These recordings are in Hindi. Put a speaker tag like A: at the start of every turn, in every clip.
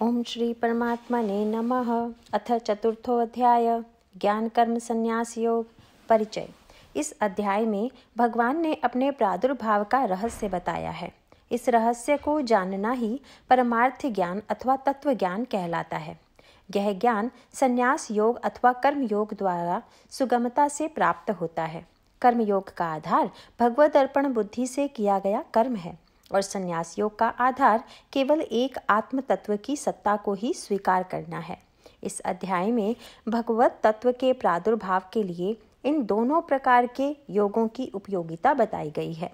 A: ओम श्री परमात्मने नमः। अथ चतुर्थोऽध्याय ज्ञान कर्म संन्यास योग परिचय। इस अध्याय में भगवान ने अपने प्रादुर्भाव का रहस्य बताया है। इस रहस्य को जानना ही परमार्थ ज्ञान अथवा तत्व ज्ञान कहलाता है। यह ज्ञान संन्यास योग अथवा कर्म योग द्वारा सुगमता से प्राप्त होता है। कर्म योग का आधार भगवद अर्पण बुद्धि से किया गया कर्म है और संन्यास योग का आधार केवल एक आत्म तत्व की सत्ता को ही स्वीकार करना है। इस अध्याय में भगवत तत्व के प्रादुर्भाव के लिए इन दोनों प्रकार के योगों की उपयोगिता बताई गई है।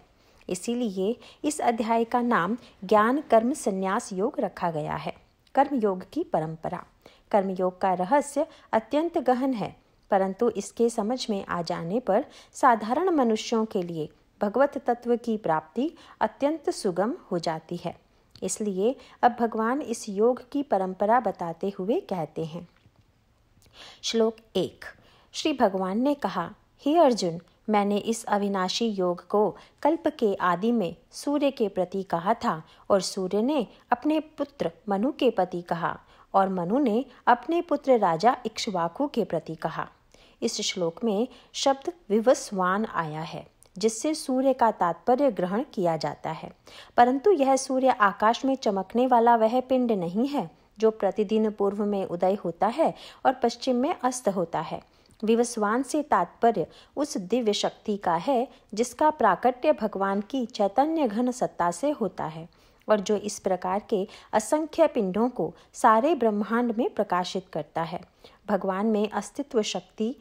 A: इसीलिए इस अध्याय का नाम ज्ञान कर्म संन्यास योग रखा गया है। कर्म योग की परंपरा। कर्म योग का रहस्य अत्यंत गहन है, परंतु इसके समझ में आ जाने पर साधारण मनुष्यों के लिए भगवत तत्व की प्राप्ति अत्यंत सुगम हो जाती है। इसलिए अब भगवान इस योग की परंपरा बताते हुए कहते हैं। श्लोक 1। श्री भगवान ने कहा, हे अर्जुन, मैंने इस अविनाशी योग को कल्प के आदि में सूर्य के प्रति कहा था और सूर्य ने अपने पुत्र मनु के प्रति कहा और मनु ने अपने पुत्र राजा इक्ष्वाकु के प्रति कहा। इस श्लोक में शब्द विवस्वान आया है, जिससे सूर्य का तात्पर्य ग्रहण किया जाता है, परंतु यह सूर्य आकाश में चमकने वाला वह पिंड नहीं है जो प्रतिदिन पूर्व में उदय होता है और पश्चिम में अस्त होता है। विवस्वान से तात्पर्य उस दिव्य शक्ति का है जिसका प्राकट्य भगवान की चैतन्य घन सत्ता से होता है और जो इस प्रकार के असंख्य पिंडों को सारे ब्रह्मांड में प्रकाशित करता है। भगवान में अस्तित्व शक्ति,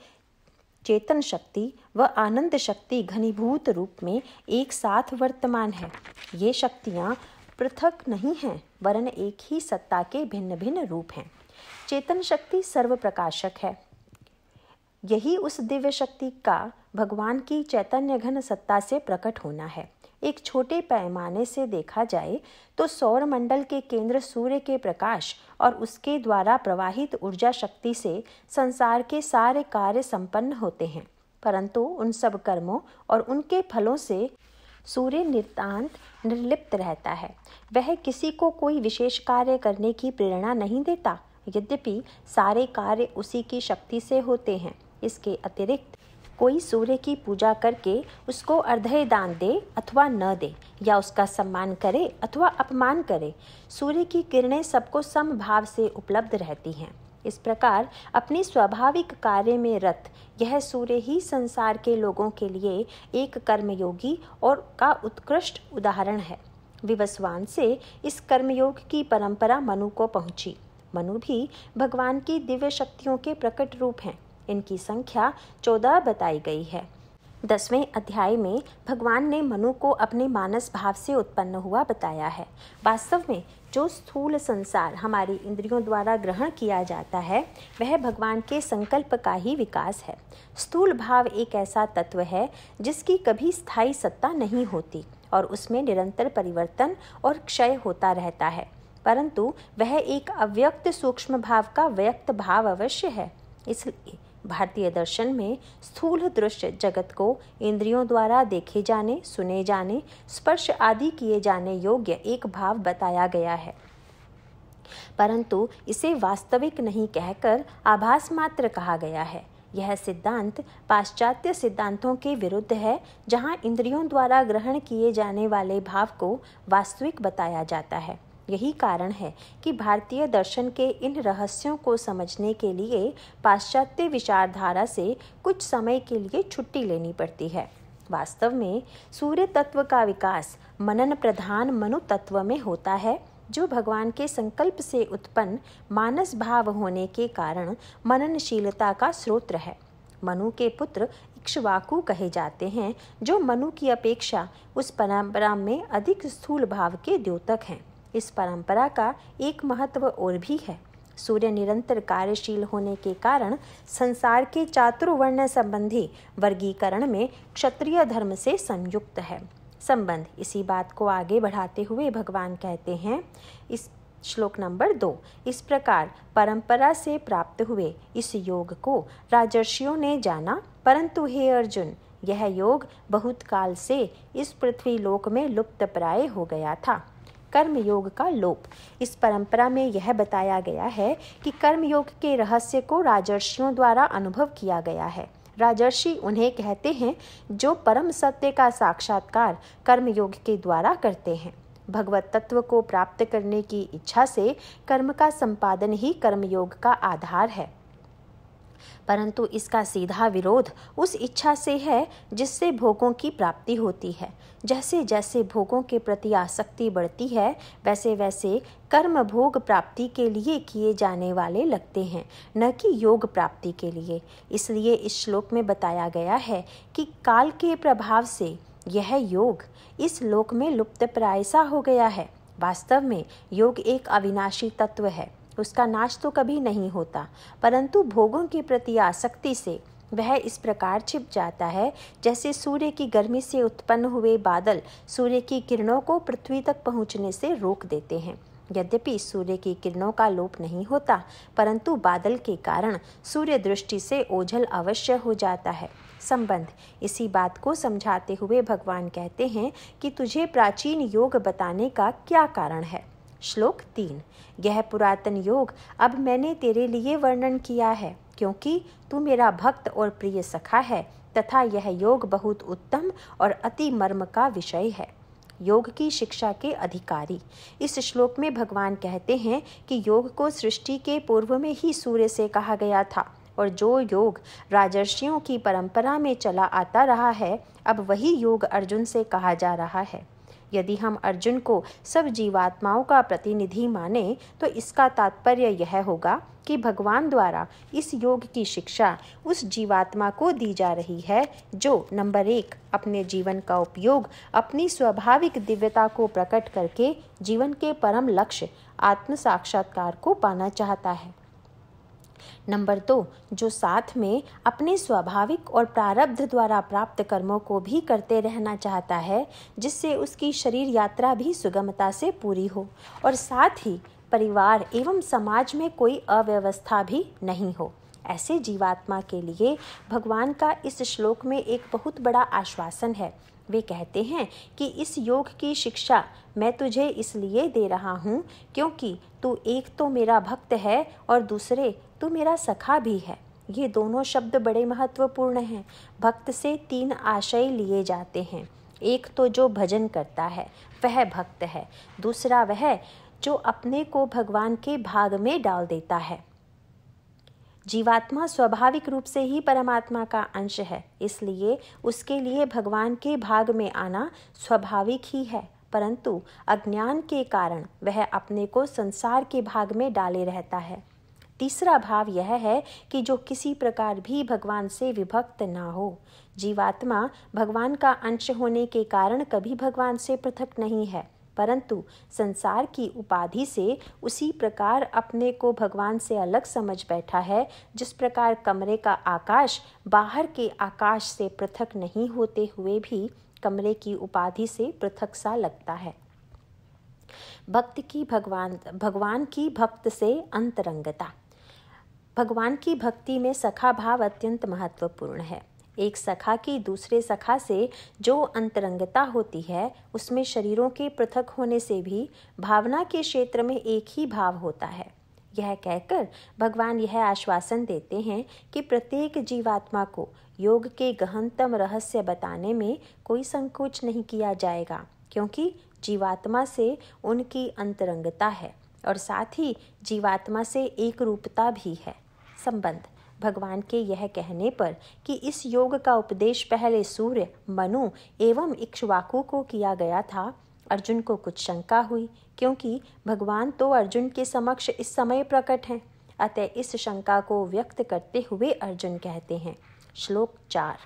A: चेतन शक्ति व आनंद शक्ति घनीभूत रूप में एक साथ वर्तमान है। ये शक्तियाँ पृथक नहीं हैं, वरन एक ही सत्ता के भिन्न भिन्न रूप हैं। चेतन शक्ति सर्व प्रकाशक है। यही उस दिव्य शक्ति का भगवान की चैतन्य घन सत्ता से प्रकट होना है। एक छोटे पैमाने से देखा जाए तो सौर मंडल के केंद्र सूर्य के प्रकाश और उसके द्वारा प्रवाहित ऊर्जा शक्ति से संसार के सारे कार्य संपन्न होते हैं, परंतु उन सब कर्मों और उनके फलों से सूर्य नितांत निर्लिप्त रहता है। वह किसी को कोई विशेष कार्य करने की प्रेरणा नहीं देता, यद्यपि सारे कार्य उसी की शक्ति से होते हैं। इसके अतिरिक्त कोई सूर्य की पूजा करके उसको अर्घ्य दान दे अथवा न दे, या उसका सम्मान करे अथवा अपमान करे, सूर्य की किरणें सबको समभाव से उपलब्ध रहती हैं। इस प्रकार अपनी स्वाभाविक कार्य में रत यह सूर्य ही संसार के लोगों के लिए एक कर्मयोगी और का उत्कृष्ट उदाहरण है। विवस्वान से इस कर्मयोग की परंपरा मनु को पहुंची। मनु भी भगवान की दिव्य शक्तियों के प्रकट रूप हैं। इनकी संख्या 14 बताई गई है। 10वें अध्याय में भगवान ने मनु को अपने मानस भाव से उत्पन्न हुआ बताया है। वास्तव में जो स्थूल संसार हमारी इंद्रियों द्वारा ग्रहण किया जाता है वह भगवान के संकल्प का ही विकास है। स्थूल भाव एक ऐसा तत्व है जिसकी कभी स्थायी सत्ता नहीं होती और उसमें निरंतर परिवर्तन और क्षय होता रहता है, परंतु वह एक अव्यक्त सूक्ष्म भाव का व्यक्त भाव अवश्य है। इसलिए भारतीय दर्शन में स्थूल दृश्य जगत को इंद्रियों द्वारा देखे जाने, सुने जाने, स्पर्श आदि किए जाने योग्य एक भाव बताया गया है, परंतु इसे वास्तविक नहीं कहकर आभास मात्र कहा गया है। यह सिद्धांत पाश्चात्य सिद्धांतों के विरुद्ध है, जहां इंद्रियों द्वारा ग्रहण किए जाने वाले भाव को वास्तविक बताया जाता है। यही कारण है कि भारतीय दर्शन के इन रहस्यों को समझने के लिए पाश्चात्य विचारधारा से कुछ समय के लिए छुट्टी लेनी पड़ती है। वास्तव में सूर्य तत्व का विकास मनन प्रधान मनु तत्व में होता है, जो भगवान के संकल्प से उत्पन्न मानस भाव होने के कारण मननशीलता का स्रोत है। मनु के पुत्र इक्ष्वाकु कहे जाते हैं, जो मनु की अपेक्षा उस परंपरा में अधिक स्थूल भाव के द्योतक हैं। इस परंपरा का एक महत्व और भी है। सूर्य निरंतर कार्यशील होने के कारण संसार के चातुर्वर्ण संबंधी वर्गीकरण में क्षत्रिय धर्म से संयुक्त है संबंध। इसी बात को आगे बढ़ाते हुए भगवान कहते हैं, इस श्लोक नंबर 2, इस प्रकार परंपरा से प्राप्त हुए इस योग को राजर्षियों ने जाना, परंतु हे अर्जुन, यह योग बहुत काल से इस पृथ्वी लोक में लुप्त प्राय हो गया था। कर्मयोग का लोप। इस परंपरा में यह बताया गया है कि कर्मयोग के रहस्य को राजर्षियों द्वारा अनुभव किया गया है। राजर्षि उन्हें कहते हैं जो परम सत्य का साक्षात्कार कर्मयोग के द्वारा करते हैं। भगवत तत्व को प्राप्त करने की इच्छा से कर्म का संपादन ही कर्मयोग का आधार है, परंतु इसका सीधा विरोध उस इच्छा से है जिससे भोगों की प्राप्ति होती है। जैसे जैसे भोगों के प्रति आसक्ति बढ़ती है, वैसे वैसे कर्म भोग प्राप्ति के लिए किए जाने वाले लगते हैं, न कि योग प्राप्ति के लिए। इसलिए इस श्लोक में बताया गया है कि काल के प्रभाव से यह योग इस लोक में लुप्तप्राय सा हो गया है। वास्तव में योग एक अविनाशी तत्व है, उसका नाश तो कभी नहीं होता, परंतु भोगों के प्रति आसक्ति से वह इस प्रकार छिप जाता है जैसे सूर्य की गर्मी से उत्पन्न हुए बादल सूर्य की किरणों को पृथ्वी तक पहुंचने से रोक देते हैं। यद्यपि सूर्य की किरणों का लोप नहीं होता, परंतु बादल के कारण सूर्य दृष्टि से ओझल अवश्य हो जाता है। संबंध इसी बात को समझाते हुए भगवान कहते हैं कि तुझे प्राचीन योग बताने का क्या कारण है। श्लोक 3। यह पुरातन योग अब मैंने तेरे लिए वर्णन किया है, क्योंकि तू मेरा भक्त और प्रिय सखा है, तथा यह योग बहुत उत्तम और अति मर्म का विषय है। योग की शिक्षा के अधिकारी। इस श्लोक में भगवान कहते हैं कि योग को सृष्टि के पूर्व में ही सूर्य से कहा गया था, और जो योग राजर्षियों की परंपरा में चला आता रहा है, अब वही योग अर्जुन से कहा जा रहा है। यदि हम अर्जुन को सब जीवात्माओं का प्रतिनिधि माने, तो इसका तात्पर्य यह होगा कि भगवान द्वारा इस योग की शिक्षा उस जीवात्मा को दी जा रही है जो नंबर 1 अपने जीवन का उपयोग अपनी स्वाभाविक दिव्यता को प्रकट करके जीवन के परम लक्ष्य आत्म साक्षात्कार को पाना चाहता है। नंबर 2 जो साथ में अपने स्वाभाविक और प्रारब्ध द्वारा प्राप्त कर्मों को भी करते रहना चाहता है, जिससे उसकी शरीर यात्रा भी सुगमता से पूरी हो और साथ ही परिवार एवं समाज में कोई अव्यवस्था भी नहीं हो। ऐसे जीवात्मा के लिए भगवान का इस श्लोक में एक बहुत बड़ा आश्वासन है। वे कहते हैं कि इस योग की शिक्षा मैं तुझे इसलिए दे रहा हूँ क्योंकि तू एक तो मेरा भक्त है और दूसरे तू मेरा सखा भी है। ये दोनों शब्द बड़े महत्वपूर्ण हैं। भक्त से 3 आशय लिए जाते हैं। एक तो जो भजन करता है वह भक्त है, दूसरा वह जो अपने को भगवान के भाग में डाल देता है। जीवात्मा स्वाभाविक रूप से ही परमात्मा का अंश है, इसलिए उसके लिए भगवान के भाग में आना स्वाभाविक ही है, परंतु अज्ञान के कारण वह अपने को संसार के भाग में डाले रहता है। तीसरा भाव यह है कि जो किसी प्रकार भी भगवान से विभक्त ना हो। जीवात्मा भगवान का अंश होने के कारण कभी भगवान से पृथक नहीं है, परंतु संसार की उपाधि से उसी प्रकार अपने को भगवान से अलग समझ बैठा है, जिस प्रकार कमरे का आकाश बाहर के आकाश से पृथक नहीं होते हुए भी कमरे की उपाधि से पृथक सा लगता है। भगवान की भक्त से अंतरंगता। भगवान की भक्ति में सखा भाव अत्यंत महत्वपूर्ण है। एक सखा की दूसरे सखा से जो अंतरंगता होती है, उसमें शरीरों के पृथक होने से भी भावना के क्षेत्र में एक ही भाव होता है। यह कहकर भगवान यह आश्वासन देते हैं कि प्रत्येक जीवात्मा को योग के गहनतम रहस्य बताने में कोई संकोच नहीं किया जाएगा, क्योंकि जीवात्मा से उनकी अंतरंगता है और साथ ही जीवात्मा से एक रूपता भी है। संबंध भगवान के यह कहने पर कि इस योग का उपदेश पहले सूर्य, मनु एवं इक्ष्वाकु को किया गया था, अर्जुन को कुछ शंका हुई, क्योंकि भगवान तो अर्जुन के समक्ष इस समय प्रकट हैं। अतः इस शंका को व्यक्त करते हुए अर्जुन कहते हैं। श्लोक 4।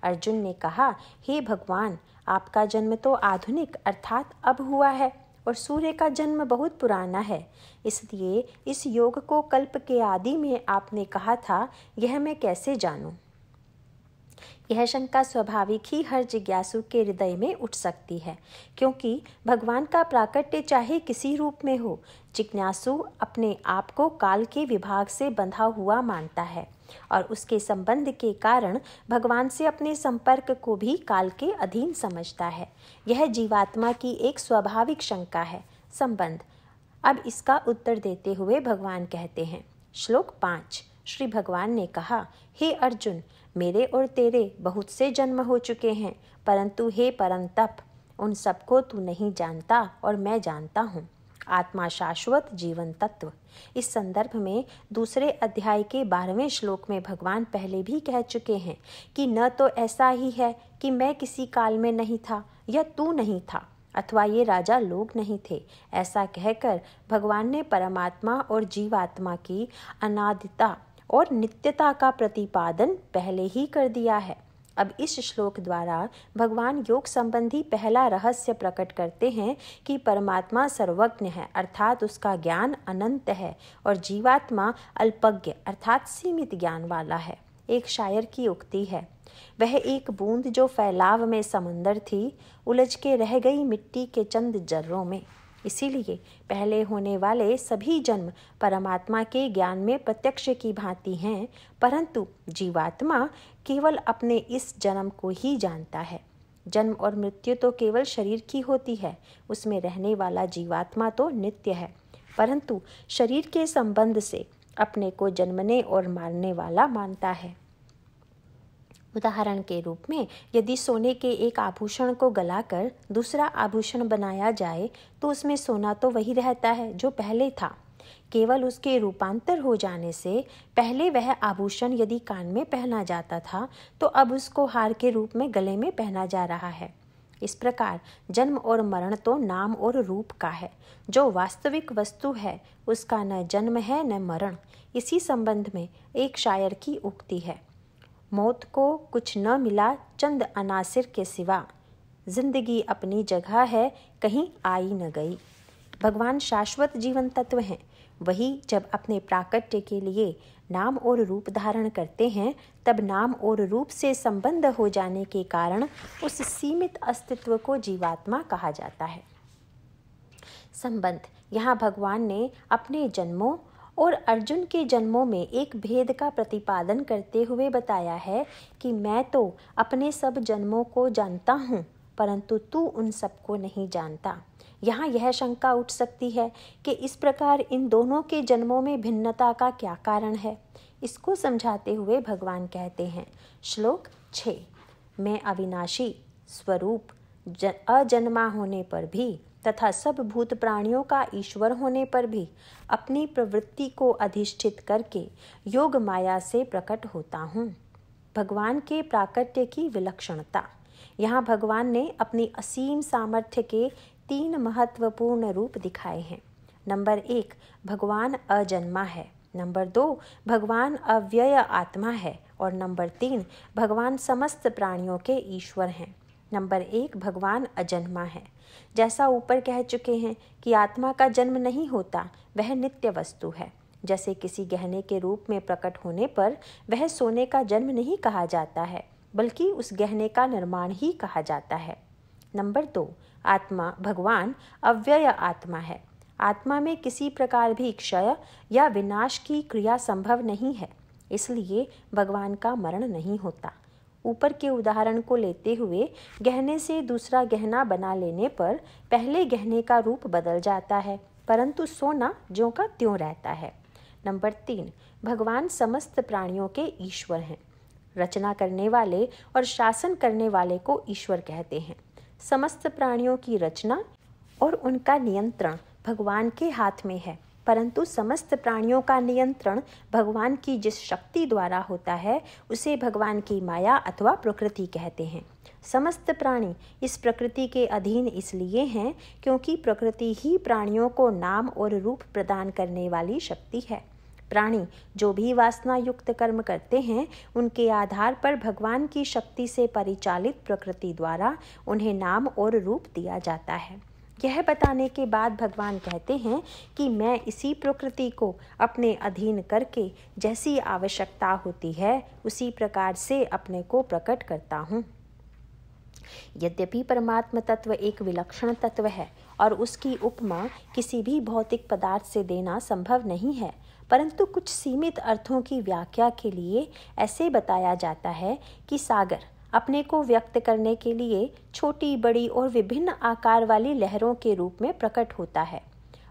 A: अर्जुन ने कहा, हे भगवान, आपका जन्म तो आधुनिक अर्थात अब हुआ है और सूर्य का जन्म बहुत पुराना है, इसलिए इस योग को कल्प के आदि में आपने कहा था, यह मैं कैसे जानूं? यह शंका स्वाभाविक ही हर जिज्ञासु के हृदय में उठ सकती है, क्योंकि भगवान का प्राकट्य चाहे किसी रूप में हो, जिज्ञासु अपने आप को काल के विभाग से बंधा हुआ मानता है और उसके संबंध के कारण भगवान से अपने संपर्क को भी काल के अधीन समझता है। यह जीवात्मा की एक स्वाभाविक शंका है। संबंध। अब इसका उत्तर देते हुए भगवान कहते हैं। श्लोक 5। श्री भगवान ने कहा, हे अर्जुन, मेरे और तेरे बहुत से जन्म हो चुके हैं, परंतु हे परंतप, उन सबको तू नहीं जानता और मैं जानता हूँ। आत्मा शाश्वत जीवन तत्व। इस संदर्भ में दूसरे अध्याय के 12वें श्लोक में भगवान पहले भी कह चुके हैं कि न तो ऐसा ही है कि मैं किसी काल में नहीं था या तू नहीं था अथवा ये राजा लोग नहीं थे। ऐसा कहकर भगवान ने परमात्मा और जीवात्मा की अनादिता और नित्यता का प्रतिपादन पहले ही कर दिया है। अब इस श्लोक द्वारा भगवान योग संबंधी पहला रहस्य प्रकट करते हैं कि परमात्मा सर्वज्ञ है, अर्थात उसका ज्ञान अनंत है, और जीवात्मा अल्पज्ञ अर्थात सीमित ज्ञान वाला है। एक शायर की उक्ति है, वह एक बूंद जो फैलाव में समंदर थी, उलझ के रह गई मिट्टी के चंद जर्रों में। इसीलिए पहले होने वाले सभी जन्म परमात्मा के ज्ञान में प्रत्यक्ष की भांति हैं, परंतु जीवात्मा केवल अपने इस जन्म को ही जानता है। जन्म और मृत्यु तो केवल शरीर की होती है, उसमें रहने वाला जीवात्मा तो नित्य है, परंतु शरीर के संबंध से अपने को जन्मने और मारने वाला मानता है। उदाहरण के रूप में यदि सोने के एक आभूषण को गलाकर दूसरा आभूषण बनाया जाए तो उसमें सोना तो वही रहता है जो पहले था, केवल उसके रूपांतर हो जाने से पहले वह आभूषण यदि कान में पहना जाता था तो अब उसको हार के रूप में गले में पहना जा रहा है। इस प्रकार जन्म और मरण तो नाम और रूप का है, जो वास्तविक वस्तु है उसका न जन्म है न मरण। इसी संबंध में एक शायर की उक्ति है, मौत को कुछ न मिला चंद अनासिर के सिवा, जिंदगी अपनी जगह है कहीं आई न गई। भगवान शाश्वत जीवन तत्व हैं, वही जब अपने प्राकट्य के लिए नाम और रूप धारण करते हैं तब नाम और रूप से संबंध हो जाने के कारण उस सीमित अस्तित्व को जीवात्मा कहा जाता है। संबंध। यहाँ भगवान ने अपने जन्मों और अर्जुन के जन्मों में एक भेद का प्रतिपादन करते हुए बताया है कि मैं तो अपने सब जन्मों को जानता हूँ, परंतु तू उन सबको नहीं जानता। यहाँ यह शंका उठ सकती है कि इस प्रकार इन दोनों के जन्मों में भिन्नता का क्या कारण है। इसको समझाते हुए भगवान कहते हैं। श्लोक 6। मैं अविनाशी स्वरूप अजन्मा होने पर भी तथा सब भूत प्राणियों का ईश्वर होने पर भी अपनी प्रवृत्ति को अधिष्ठित करके योग माया से प्रकट होता हूँ। भगवान के प्राकट्य की विलक्षणता। यहाँ भगवान ने अपनी असीम सामर्थ्य के 3 महत्वपूर्ण रूप दिखाए हैं। नंबर 1, भगवान अजन्मा है। नंबर 2, भगवान अव्यय आत्मा है। और नंबर 3, भगवान समस्त प्राणियों के ईश्वर हैं। नंबर 1, भगवान अजन्मा है। जैसा ऊपर कह चुके हैं कि आत्मा का जन्म नहीं होता, वह नित्य वस्तु है। जैसे किसी गहने के रूप में प्रकट होने पर वह सोने का जन्म नहीं कहा जाता है, बल्कि उस गहने का निर्माण ही कहा जाता है। नंबर 2, आत्मा भगवान अव्यय आत्मा है। आत्मा में किसी प्रकार भी क्षय या विनाश की क्रिया संभव नहीं है, इसलिए भगवान का मरण नहीं होता। ऊपर के उदाहरण को लेते हुए गहने से दूसरा गहना बना लेने पर पहले गहने का रूप बदल जाता है, परंतु सोना ज्यों का त्यों रहता है। नंबर 3, भगवान समस्त प्राणियों के ईश्वर हैं। रचना करने वाले और शासन करने वाले को ईश्वर कहते हैं। समस्त प्राणियों की रचना और उनका नियंत्रण भगवान के हाथ में है, परंतु समस्त प्राणियों का नियंत्रण भगवान की जिस शक्ति द्वारा होता है उसे भगवान की माया अथवा प्रकृति कहते हैं। समस्त प्राणी इस प्रकृति के अधीन इसलिए हैं क्योंकि प्रकृति ही प्राणियों को नाम और रूप प्रदान करने वाली शक्ति है। प्राणी जो भी वासना युक्त कर्म करते हैं उनके आधार पर भगवान की शक्ति से परिचालित प्रकृति द्वारा उन्हें नाम और रूप दिया जाता है। यह बताने के बाद भगवान कहते हैं कि मैं इसी प्रकृति को अपने अधीन करके जैसी आवश्यकता होती है उसी प्रकार से अपने को प्रकट करता हूँ। यद्यपि परमात्म तत्व एक विलक्षण तत्व है और उसकी उपमा किसी भी भौतिक पदार्थ से देना संभव नहीं है, परंतु कुछ सीमित अर्थों की व्याख्या के लिए ऐसे बताया जाता है कि सागर अपने को व्यक्त करने के लिए छोटी बड़ी और विभिन्न आकार वाली लहरों के रूप में प्रकट होता है,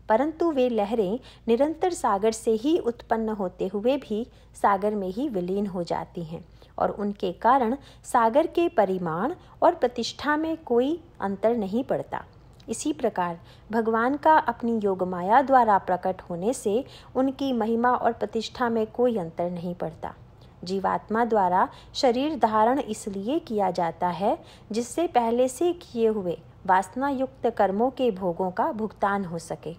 A: परंतु वे लहरें निरंतर सागर से ही उत्पन्न होते हुए भी सागर में ही विलीन हो जाती हैं और उनके कारण सागर के परिमाण और प्रतिष्ठा में कोई अंतर नहीं पड़ता। इसी प्रकार भगवान का अपनी योगमाया द्वारा प्रकट होने से उनकी महिमा और प्रतिष्ठा में कोई अंतर नहीं पड़ता। जीवात्मा द्वारा शरीर धारण इसलिए किया जाता है जिससे पहले से किए हुए वासना युक्त कर्मों के भोगों का भुगतान हो सके,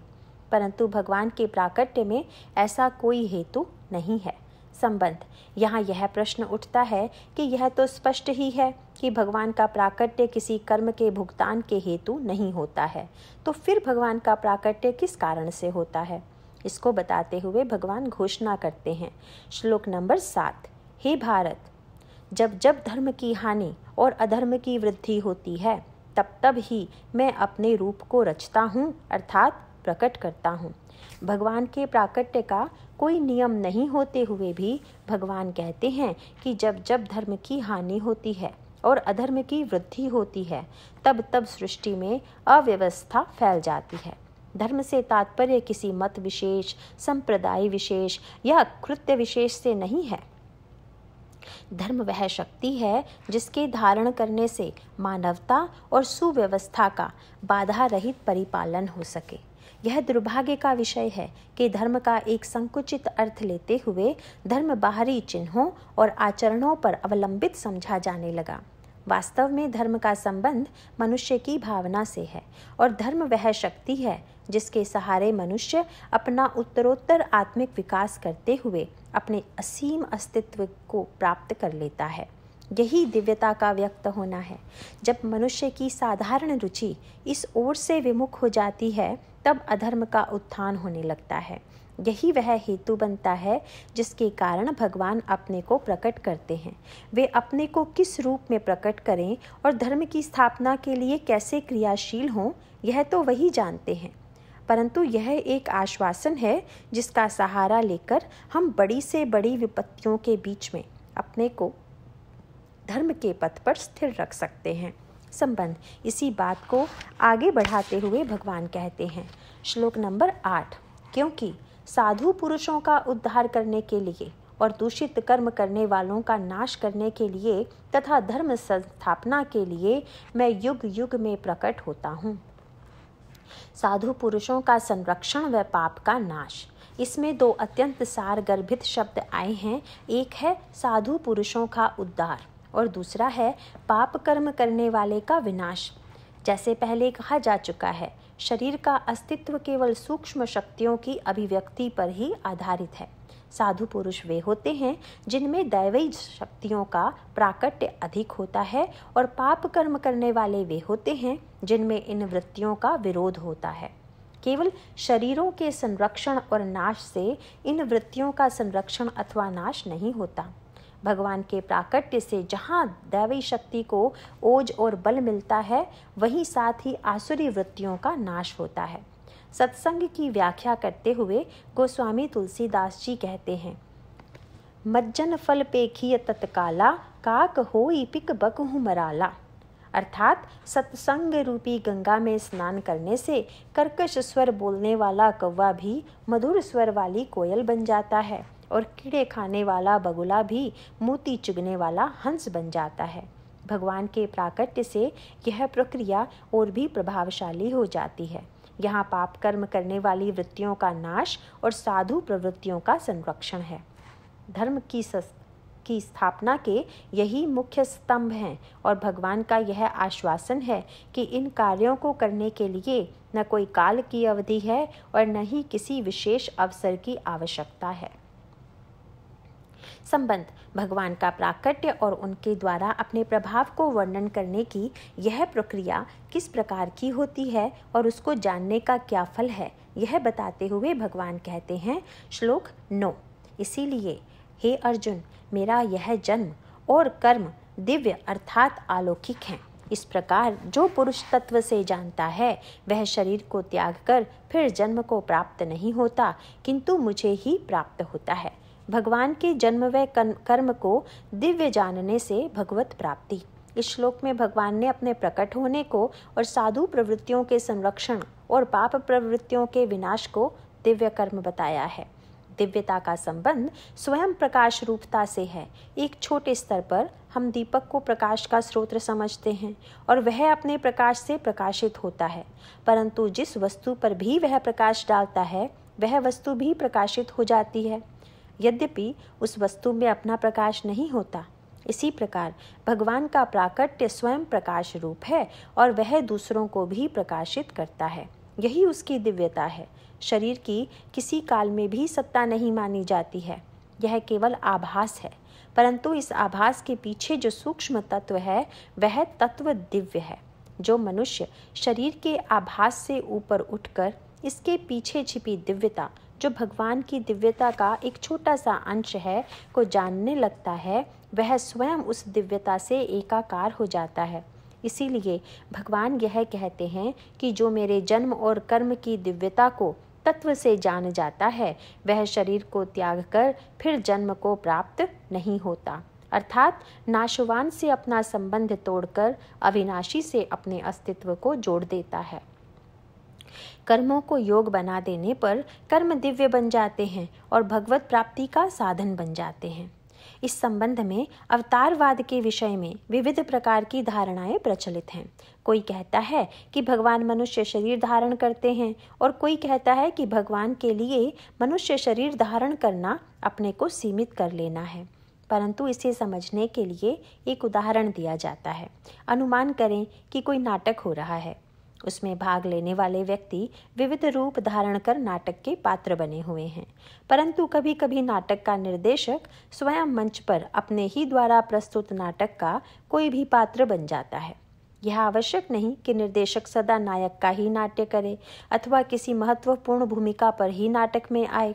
A: परंतु भगवान के प्राकट्य में ऐसा कोई हेतु नहीं है। संबंध। यहाँ यह प्रश्न उठता है कि यह तो स्पष्ट ही है कि भगवान का प्राकट्य किसी कर्म के भुगतान के हेतु नहीं होता है, तो फिर भगवान का प्राकट्य किस कारण से होता है? इसको बताते हुए भगवान घोषणा करते हैं। श्लोक नंबर 7। हे भारत, जब जब धर्म की हानि और अधर्म की वृद्धि होती है तब तब ही मैं अपने रूप को रचता हूँ अर्थात प्रकट करता हूँ। भगवान के प्राकट्य का कोई नियम नहीं होते हुए भी भगवान कहते हैं कि जब जब धर्म की हानि होती है और अधर्म की वृद्धि होती है तब तब सृष्टि में अव्यवस्था फैल जाती है। धर्म से तात्पर्य किसी मत विशेष, संप्रदाय विशेष या कृत्य विशेष से नहीं है। धर्म वह शक्ति है जिसके धारण करने से मानवता और सुव्यवस्था का बाधा रहित परिपालन हो सके। यह दुर्भाग्य का विषय है कि धर्म का एक संकुचित अर्थ लेते हुए धर्म बाहरी चिन्हों और आचरणों पर अवलंबित समझा जाने लगा। वास्तव में धर्म का संबंध मनुष्य की भावना से है और धर्म वह शक्ति है जिसके सहारे मनुष्य अपना उत्तरोत्तर आत्मिक विकास करते हुए अपने असीम अस्तित्व को प्राप्त कर लेता है। यही दिव्यता का व्यक्त होना है। जब मनुष्य की साधारण रुचि इस ओर से विमुख हो जाती है तब अधर्म का उत्थान होने लगता है। यही वह हेतु बनता है जिसके कारण भगवान अपने को प्रकट करते हैं। वे अपने को किस रूप में प्रकट करें और धर्म की स्थापना के लिए कैसे क्रियाशील हों, यह तो वही जानते हैं, परंतु यह एक आश्वासन है जिसका सहारा लेकर हम बड़ी से बड़ी विपत्तियों के बीच में अपने को धर्म के पथ पर स्थिर रख सकते हैं। संबंध। इसी बात को आगे बढ़ाते हुए भगवान कहते हैं। श्लोक नंबर 8। क्योंकि साधु पुरुषों का उद्धार करने के लिए और दूषित कर्म करने वालों का नाश करने के लिए तथा धर्म संस्थापना के लिए मैं युग युग में प्रकट होता हूँ। साधु पुरुषों का संरक्षण व पाप का नाश, इसमें दो अत्यंत सार गर्भित शब्द आए हैं। एक है साधु पुरुषों का उद्धार और दूसरा है पाप कर्म करने वाले का विनाश। जैसे पहले कहा जा चुका है, शरीर का अस्तित्व केवल सूक्ष्म शक्तियों की अभिव्यक्ति पर ही आधारित है। साधु पुरुष वे होते हैं जिनमें दैवी शक्तियों का प्राकट्य अधिक होता है और पाप कर्म करने वाले वे होते हैं जिनमें इन वृत्तियों का विरोध होता है। केवल शरीरों के संरक्षण और नाश से इन वृत्तियों का संरक्षण अथवा नाश नहीं होता। भगवान के प्राकट्य से जहाँ दैवी शक्ति को ओज और बल मिलता है, वहीं साथ ही आसुरी वृत्तियों का नाश होता है। सत्संग की व्याख्या करते हुए गोस्वामी तुलसीदास जी कहते हैं, मज्जन फल पेखिय तत्काला काक होई पिक बकहु मराला। अर्थात सत्संग रूपी गंगा में स्नान करने से कर्कश स्वर बोलने वाला कौवा भी मधुर स्वर वाली कोयल बन जाता है और कीड़े खाने वाला बगुला भी मोती चुगने वाला हंस बन जाता है। भगवान के प्राकट्य से यह प्रक्रिया और भी प्रभावशाली हो जाती है। यहाँ पाप कर्म करने वाली वृत्तियों का नाश और साधु प्रवृत्तियों का संरक्षण है। धर्म की स्थापना के यही मुख्य स्तंभ हैं और भगवान का यह आश्वासन है कि इन कार्यों को करने के लिए न कोई काल की अवधि है और न ही किसी विशेष अवसर की आवश्यकता है। संबंध। भगवान का प्राकट्य और उनके द्वारा अपने प्रभाव को वर्णन करने की यह प्रक्रिया किस प्रकार की होती है और उसको जानने का क्या फल है, यह बताते हुए भगवान कहते हैं। श्लोक 9। इसीलिए हे अर्जुन, मेरा यह जन्म और कर्म दिव्य अर्थात अलौकिक हैं। इस प्रकार जो पुरुष तत्व से जानता है वह शरीर को त्याग कर फिर जन्म को प्राप्त नहीं होता, किंतु मुझे ही प्राप्त होता है। भगवान के जन्म व कर्म को दिव्य जानने से भगवत प्राप्ति इस श्लोक में भगवान ने अपने प्रकट होने को और साधु प्रवृत्तियों के संरक्षण और पाप प्रवृत्तियों के विनाश को दिव्य कर्म बताया है। दिव्यता का संबंध स्वयं प्रकाश रूपता से है। एक छोटे स्तर पर हम दीपक को प्रकाश का स्रोत समझते हैं और वह अपने प्रकाश से प्रकाशित होता है, परंतु जिस वस्तु पर भी वह प्रकाश डालता है वह वस्तु भी प्रकाशित हो जाती है, यद्यपि उस वस्तु में अपना प्रकाश नहीं होता। इसी प्रकार भगवान का प्राकट्य स्वयं प्रकाश रूप है और वह दूसरों को भी प्रकाशित करता है। यही उसकी दिव्यता है। शरीर की किसी काल में भी सत्ता नहीं मानी जाती है, यह केवल आभास है, परंतु इस आभास के पीछे जो सूक्ष्म तत्व है वह तत्व दिव्य है। जो मनुष्य शरीर के आभास से ऊपर उठकर इसके पीछे छिपी दिव्यता, जो भगवान की दिव्यता का एक छोटा सा अंश है, को जानने लगता है, वह स्वयं उस दिव्यता से एकाकार हो जाता है। इसीलिए भगवान यह कहते हैं कि जो मेरे जन्म और कर्म की दिव्यता को तत्व से जान जाता है वह शरीर को त्याग कर फिर जन्म को प्राप्त नहीं होता, अर्थात नाशवान से अपना संबंध तोड़कर अविनाशी से अपने अस्तित्व को जोड़ देता है। कर्मों को योग बना देने पर कर्म दिव्य बन जाते हैं और भगवत प्राप्ति का साधन बन जाते हैं। इस संबंध में अवतारवाद के विषय में विविध प्रकार की धारणाएं प्रचलित हैं। कोई कहता है कि भगवान मनुष्य शरीर धारण करते हैं और कोई कहता है कि भगवान के लिए मनुष्य शरीर धारण करना अपने को सीमित कर लेना है। परंतु इसे समझने के लिए एक उदाहरण दिया जाता है। अनुमान करें कि कोई नाटक हो रहा है। उसमें भाग लेने वाले व्यक्ति विविध रूप धारण कर नाटक के पात्र बने हुए हैं, परंतु कभी कभी नाटक का निर्देशक स्वयं मंच पर अपने ही द्वारा प्रस्तुत नाटक का कोई भी पात्र बन जाता है। यह आवश्यक नहीं कि निर्देशक सदा नायक का ही नाट्य करे अथवा किसी महत्वपूर्ण भूमिका पर ही नाटक में आए।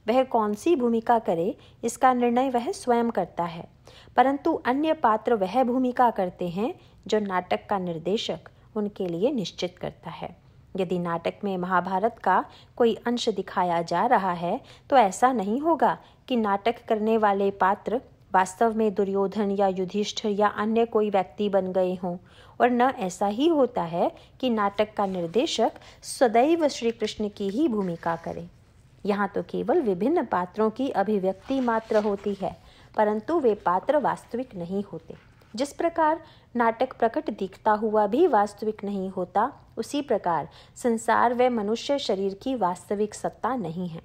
A: वह कौन सी भूमिका करे इसका निर्णय वह स्वयं करता है, परंतु अन्य पात्र वह भूमिका करते हैं जो नाटक का निर्देशक उनके लिए निश्चित करता है। यदि नाटक में महाभारत का कोई अंश दिखाया जा रहा है तो ऐसा नहीं होगा कि नाटक करने वाले पात्र वास्तव में दुर्योधन या युधिष्ठिर या अन्य कोई व्यक्ति बन गए हों, और न ऐसा ही होता है कि नाटक का निर्देशक सदैव श्री कृष्ण की ही भूमिका करे। यहाँ तो केवल विभिन्न पात्रों की अभिव्यक्ति मात्र होती है, परंतु वे पात्र वास्तविक नहीं होते। जिस प्रकार नाटक प्रकट दिखता हुआ भी वास्तविक नहीं होता, उसी प्रकार संसार व मनुष्य शरीर की वास्तविक सत्ता नहीं है।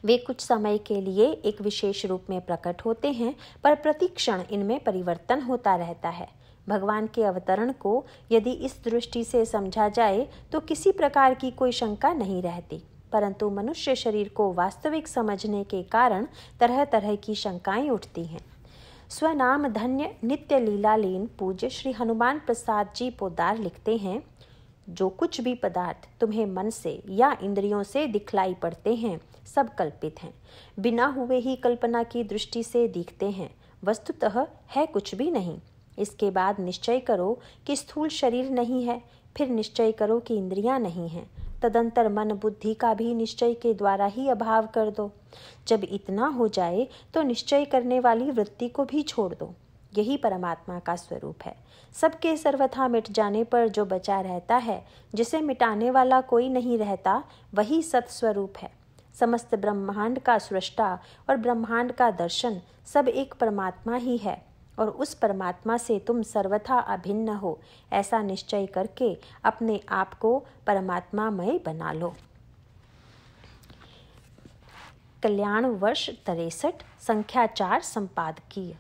A: वे कुछ समय के लिए एक विशेष रूप में प्रकट होते हैं, पर प्रतिक्षण इनमें परिवर्तन होता रहता है। भगवान के अवतरण को यदि इस दृष्टि से समझा जाए तो किसी प्रकार की कोई शंका नहीं रहती, परंतु मनुष्य शरीर को वास्तविक समझने के कारण तरह तरह की शंकाएं उठती हैं। स्वनाम धन्य नित्य लीलालीन पूज्य श्री हनुमान प्रसाद जी पोद्दार लिखते हैं, जो कुछ भी पदार्थ तुम्हें मन से या इंद्रियों से दिखलाई पड़ते हैं सब कल्पित हैं, बिना हुए ही कल्पना की दृष्टि से दिखते हैं, वस्तुतः है कुछ भी नहीं। इसके बाद निश्चय करो कि स्थूल शरीर नहीं है, फिर निश्चय करो कि इंद्रियां नहीं हैं, तदंतर मन बुद्धि का भी निश्चय के द्वारा ही अभाव कर दो। जब इतना हो जाए तो निश्चय करने वाली वृत्ति को भी छोड़ दो। यही परमात्मा का स्वरूप है। सबके सर्वथा मिट जाने पर जो बचा रहता है, जिसे मिटाने वाला कोई नहीं रहता, वही सत्स्वरूप है। समस्त ब्रह्मांड का सृष्टा और ब्रह्मांड का दर्शन सब एक परमात्मा ही है, और उस परमात्मा से तुम सर्वथा अभिन्न हो, ऐसा निश्चय करके अपने आप को परमात्मामय बना लो। कल्याण वर्ष 63 संख्या 4 संपादकीय।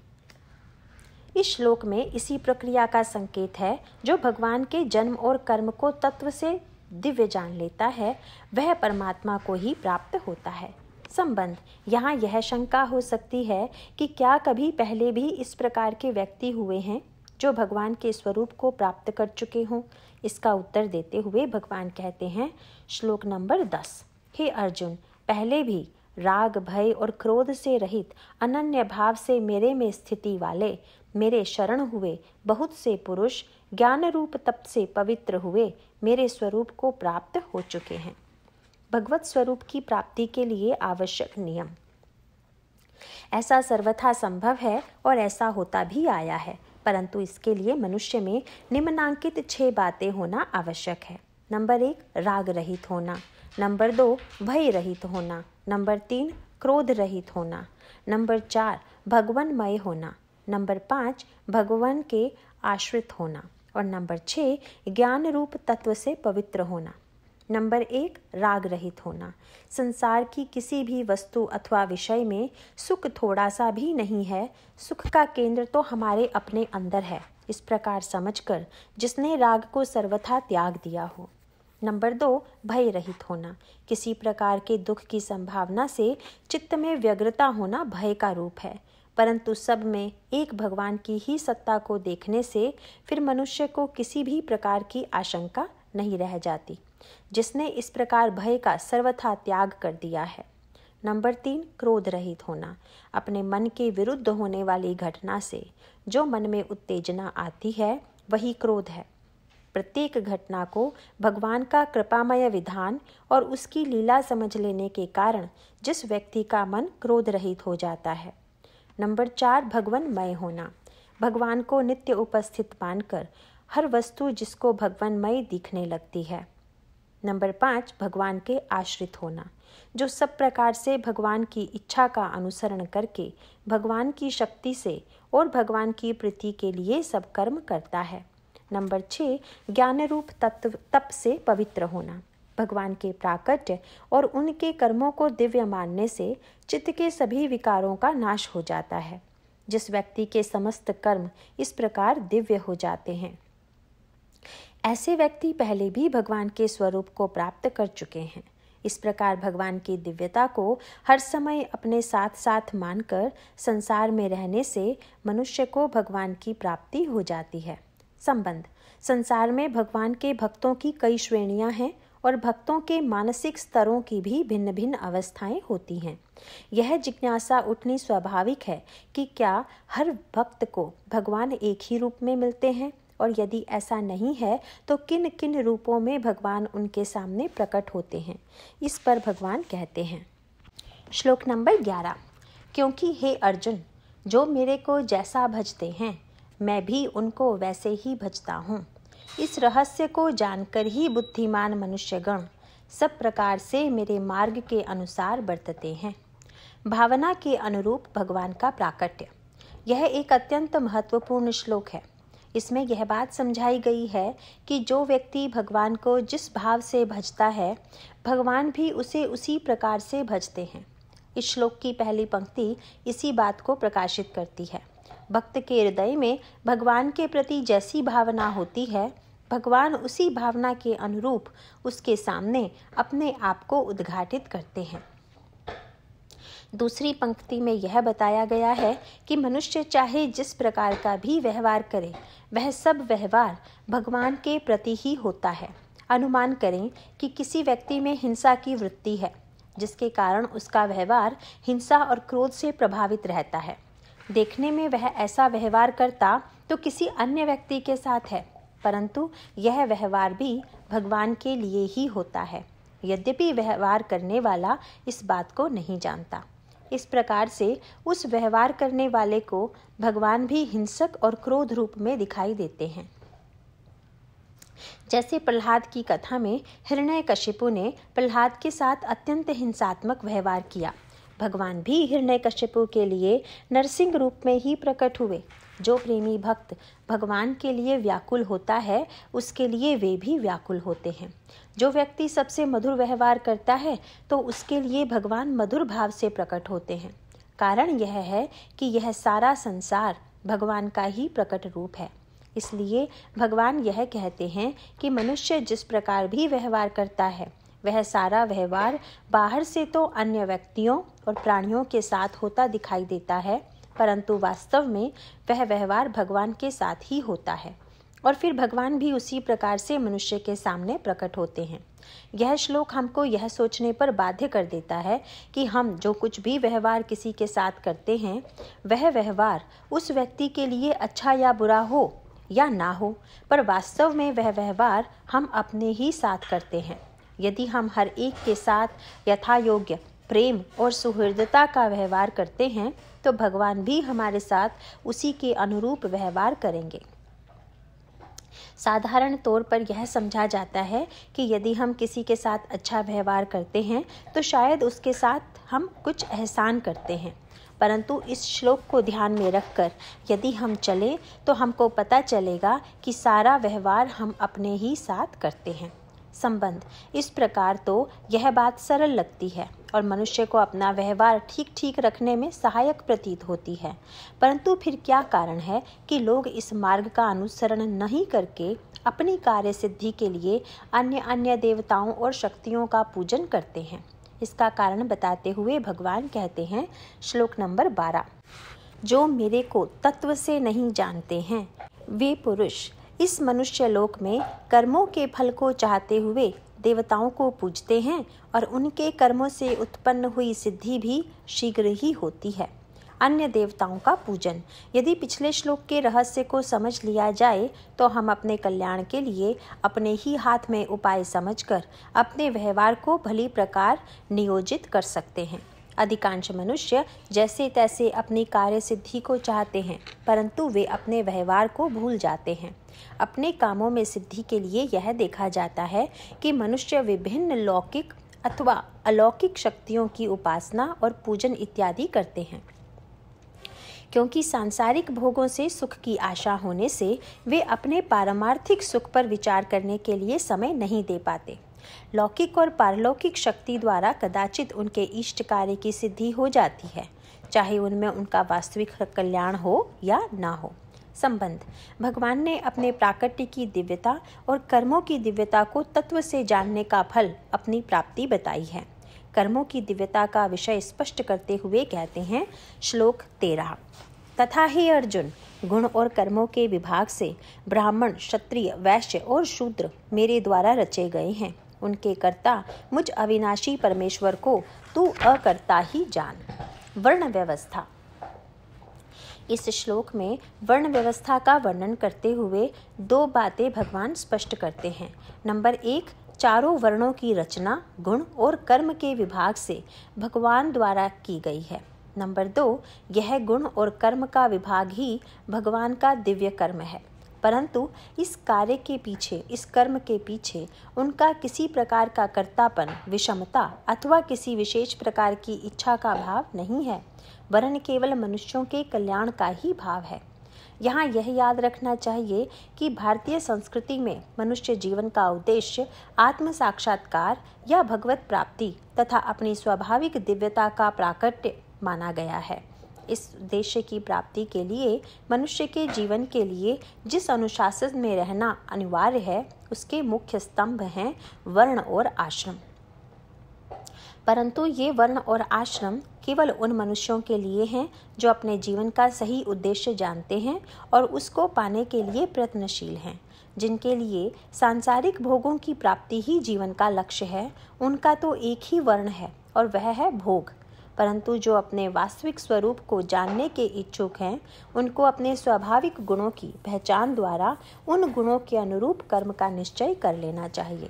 A: इस श्लोक में इसी प्रक्रिया का संकेत है। जो भगवान के जन्म और कर्म को तत्व से दिव्य जान लेता है वह परमात्मा को ही प्राप्त होता है। संबंध यहाँ यह शंका हो सकती है कि क्या कभी पहले भी इस प्रकार के व्यक्ति हुए हैं जो भगवान के स्वरूप को प्राप्त कर चुके हों। इसका उत्तर देते हुए भगवान कहते हैं, श्लोक नंबर 10, हे अर्जुन, पहले भी राग भय और क्रोध से रहित अनन्य भाव से मेरे में स्थिति वाले मेरे शरण हुए बहुत से पुरुष ज्ञान रूप तप से पवित्र हुए मेरे स्वरूप को प्राप्त हो चुके हैं। भगवत स्वरूप की प्राप्ति के लिए आवश्यक नियम। ऐसा सर्वथा संभव है और ऐसा होता भी आया है, परंतु इसके लिए मनुष्य में निम्नांकित 6 बातें होना आवश्यक है। नंबर 1, राग रहित होना। नंबर 2, भय रहित होना। नंबर 3, क्रोध रहित होना। नंबर 4, भगवानमय होना। नंबर 5, भगवान के आश्रित होना। और नंबर 6, ज्ञान रूप तत्व से पवित्र होना। नंबर 1, राग रहित होना। संसार की किसी भी वस्तु अथवा विषय में सुख थोड़ा सा भी नहीं है। सुख का केंद्र तो हमारे अपने अंदर है, इस प्रकार समझकर जिसने राग को सर्वथा त्याग दिया हो। नंबर 2, भय रहित होना। किसी प्रकार के दुख की संभावना से चित्त में व्यग्रता होना भय का रूप है, परंतु सब में एक भगवान की ही सत्ता को देखने से फिर मनुष्य को किसी भी प्रकार की आशंका नहीं रह जाती, जिसने इस प्रकार भय का सर्वथा त्याग कर दिया है। नंबर 3, क्रोध रहित होना। अपने मन के विरुद्ध होने वाली घटना से जो मन में उत्तेजना आती है वही क्रोध है। प्रत्येक घटना को भगवान का कृपामय विधान और उसकी लीला समझ लेने के कारण जिस व्यक्ति का मन क्रोध रहित हो जाता है। नंबर 4, भगवानमय होना। भगवान को नित्य उपस्थित मानकर हर वस्तु जिसको भगवानमय दिखने लगती है। नंबर 5, भगवान के आश्रित होना, जो सब प्रकार से भगवान की इच्छा का अनुसरण करके भगवान की शक्ति से और भगवान की प्रीति के लिए सब कर्म करता है। नंबर 6, ज्ञान रूप तप से पवित्र होना। भगवान के प्राकट्य और उनके कर्मों को दिव्य मानने से चित्त के सभी विकारों का नाश हो जाता है। जिस व्यक्ति के समस्त कर्म इस प्रकार दिव्य हो जाते हैं, ऐसे व्यक्ति पहले भी भगवान के स्वरूप को प्राप्त कर चुके हैं। इस प्रकार भगवान की दिव्यता को हर समय अपने साथ साथ मानकर संसार में रहने से मनुष्य को भगवान की प्राप्ति हो जाती है। संबंध। संसार में भगवान के भक्तों की कई श्रेणियां हैं और भक्तों के मानसिक स्तरों की भी भिन्न भिन्न अवस्थाएं होती हैं। यह जिज्ञासा उठनी स्वाभाविक है कि क्या हर भक्त को भगवान एक ही रूप में मिलते हैं, और यदि ऐसा नहीं है तो किन किन रूपों में भगवान उनके सामने प्रकट होते हैं। इस पर भगवान कहते हैं। श्लोक नंबर 11। क्योंकि हे अर्जुन, जो मेरे को जैसा भजते हैं मैं भी उनको वैसे ही भजता हूँ। इस रहस्य को जानकर ही बुद्धिमान मनुष्यगण सब प्रकार से मेरे मार्ग के अनुसार बरतते हैं। भावना के अनुरूप भगवान का प्राकट्य। यह एक अत्यंत महत्वपूर्ण श्लोक है। इसमें यह बात समझाई गई है कि जो व्यक्ति भगवान को जिस भाव से भजता है, भगवान भी उसे उसी प्रकार से भजते हैं। इस श्लोक की पहली पंक्ति इसी बात को प्रकाशित करती है। भक्त के हृदय में भगवान के प्रति जैसी भावना होती है, भगवान उसी भावना के अनुरूप उसके सामने अपने आप को उद्घाटित करते हैं। दूसरी पंक्ति में यह बताया गया है कि मनुष्य चाहे जिस प्रकार का भी व्यवहार करे, वह सब व्यवहार भगवान के प्रति ही होता है। अनुमान करें कि किसी व्यक्ति में हिंसा की वृत्ति है, जिसके कारण उसका व्यवहार हिंसा और क्रोध से प्रभावित रहता है। देखने में वह ऐसा व्यवहार करता तो किसी अन्य व्यक्ति के साथ है, परंतु यह व्यवहार भी भगवान के लिए ही होता है, यद्यपि व्यवहार करने वाला इस बात को नहीं जानता। इस प्रकार से उस व्यवहार करने वाले को भगवान भी हिंसक और क्रोध रूप में दिखाई देते हैं। जैसे प्रहलाद की कथा में हिरण्यकशिपु ने प्रहलाद के साथ अत्यंत हिंसात्मक व्यवहार किया, भगवान भी हिरण्यकशिपु के लिए नरसिंह रूप में ही प्रकट हुए। जो प्रेमी भक्त भगवान के लिए व्याकुल होता है, उसके लिए वे भी व्याकुल होते हैं। जो व्यक्ति सबसे मधुर व्यवहार करता है, तो उसके लिए भगवान मधुर भाव से प्रकट होते हैं। कारण यह है कि यह सारा संसार भगवान का ही प्रकट रूप है। इसलिए भगवान यह कहते हैं कि मनुष्य जिस प्रकार भी व्यवहार करता है, वह सारा व्यवहार बाहर से तो अन्य व्यक्तियों और प्राणियों के साथ होता दिखाई देता है, परंतु वास्तव में वह व्यवहार भगवान के साथ ही होता है, और फिर भगवान भी उसी प्रकार से मनुष्य के सामने प्रकट होते हैं। यह श्लोक हमको यह सोचने पर बाध्य कर देता है कि हम जो कुछ भी व्यवहार किसी के साथ करते हैं, वह व्यवहार उस व्यक्ति के लिए अच्छा या बुरा हो या ना हो, पर वास्तव में वह व्यवहार हम अपने ही साथ करते हैं। यदि हम हर एक के साथ यथा योग्य प्रेम और सुहृदता का व्यवहार करते हैं तो भगवान भी हमारे साथ उसी के अनुरूप व्यवहार करेंगे। साधारण तौर पर यह समझा जाता है कि यदि हम किसी के साथ अच्छा व्यवहार करते हैं तो शायद उसके साथ हम कुछ एहसान करते हैं, परंतु इस श्लोक को ध्यान में रखकर यदि हम चलें तो हमको पता चलेगा कि सारा व्यवहार हम अपने ही साथ करते हैं। संबंध इस प्रकार तो यह बात सरल लगती है और मनुष्य को अपना व्यवहार ठीक ठीक रखने में सहायक प्रतीत होती है, परंतु फिर क्या कारण है कि लोग इस मार्ग का अनुसरण नहीं करके अपनी कार्य सिद्धि के लिए अन्य देवताओं और शक्तियों का पूजन करते हैं? इसका कारण बताते हुए भगवान कहते हैं, श्लोक नंबर 12, जो मेरे को तत्व से नहीं जानते हैं वे पुरुष इस मनुष्य लोक में कर्मों के फल को चाहते हुए देवताओं को पूजते हैं और उनके कर्मों से उत्पन्न हुई सिद्धि भी शीघ्र ही होती है। अन्य देवताओं का पूजन। यदि पिछले श्लोक के रहस्य को समझ लिया जाए तो हम अपने कल्याण के लिए अपने ही हाथ में उपाय समझकर अपने व्यवहार को भली प्रकार नियोजित कर सकते हैं। अधिकांश मनुष्य जैसे तैसे अपनी कार्य सिद्धि को चाहते हैं, परंतु वे अपने व्यवहार को भूल जाते हैं। अपने कामों में सिद्धि के लिए यह देखा जाता है कि मनुष्य विभिन्न लौकिक अथवा अलौकिक शक्तियों की उपासना और पूजन इत्यादि करते हैं, क्योंकि सांसारिक भोगों से सुख की आशा होने से वे अपने पारमार्थिक सुख पर विचार करने के लिए समय नहीं दे पाते। लौकिक और पारलौकिक शक्ति द्वारा कदाचित उनके इष्ट कार्य की सिद्धि हो जाती है, चाहे उनमें उनका वास्तविक कल्याण हो या ना हो। संबंध भगवान ने अपने प्राकट्य की दिव्यता और कर्मों की दिव्यता को तत्व से जानने का फल अपनी प्राप्ति बताई है। कर्मों की दिव्यता का विषय स्पष्ट करते हुए कहते हैं, श्लोक 13, तथा हे अर्जुन, गुण और कर्मों के विभाग से ब्राह्मण, क्षत्रिय, वैश्य और शूद्र मेरे द्वारा रचे गए हैं। उनके कर्ता मुझ अविनाशी परमेश्वर को तू अकर्ता ही जान। वर्ण व्यवस्था। इस श्लोक में वर्ण व्यवस्था का वर्णन करते हुए दो बातें भगवान स्पष्ट करते हैं। नंबर 1, चारों वर्णों की रचना गुण और कर्म के विभाग से भगवान द्वारा की गई है। नंबर 2, यह गुण और कर्म का विभाग ही भगवान का दिव्य कर्म है, परंतु इस कार्य के पीछे, इस कर्म के पीछे उनका किसी प्रकार का कर्तापन, विषमता अथवा किसी विशेष प्रकार की इच्छा का भाव नहीं है, वरन केवल मनुष्यों के कल्याण का ही भाव है। यहाँ यह याद रखना चाहिए कि भारतीय संस्कृति में मनुष्य जीवन का उद्देश्य आत्म साक्षात्कार या भगवत प्राप्ति तथा अपनी स्वाभाविक दिव्यता का प्राकट्य माना गया है। इस उद्देश्य की प्राप्ति के लिए मनुष्य के जीवन के लिए जिस अनुशासन में रहना अनिवार्य है, उसके मुख्य स्तंभ हैं वर्ण और आश्रम। परंतु ये वर्ण और आश्रम केवल उन मनुष्यों के लिए हैं जो अपने जीवन का सही उद्देश्य जानते हैं और उसको पाने के लिए प्रयत्नशील हैं। जिनके लिए सांसारिक भोगों की प्राप्ति ही जीवन का लक्ष्य है, उनका तो एक ही वर्ण है और वह है भोग। परंतु जो अपने वास्तविक स्वरूप को जानने के इच्छुक हैं, उनको अपने स्वाभाविक गुणों की पहचान द्वारा उन गुणों के अनुरूप कर्म का निश्चय कर लेना चाहिए।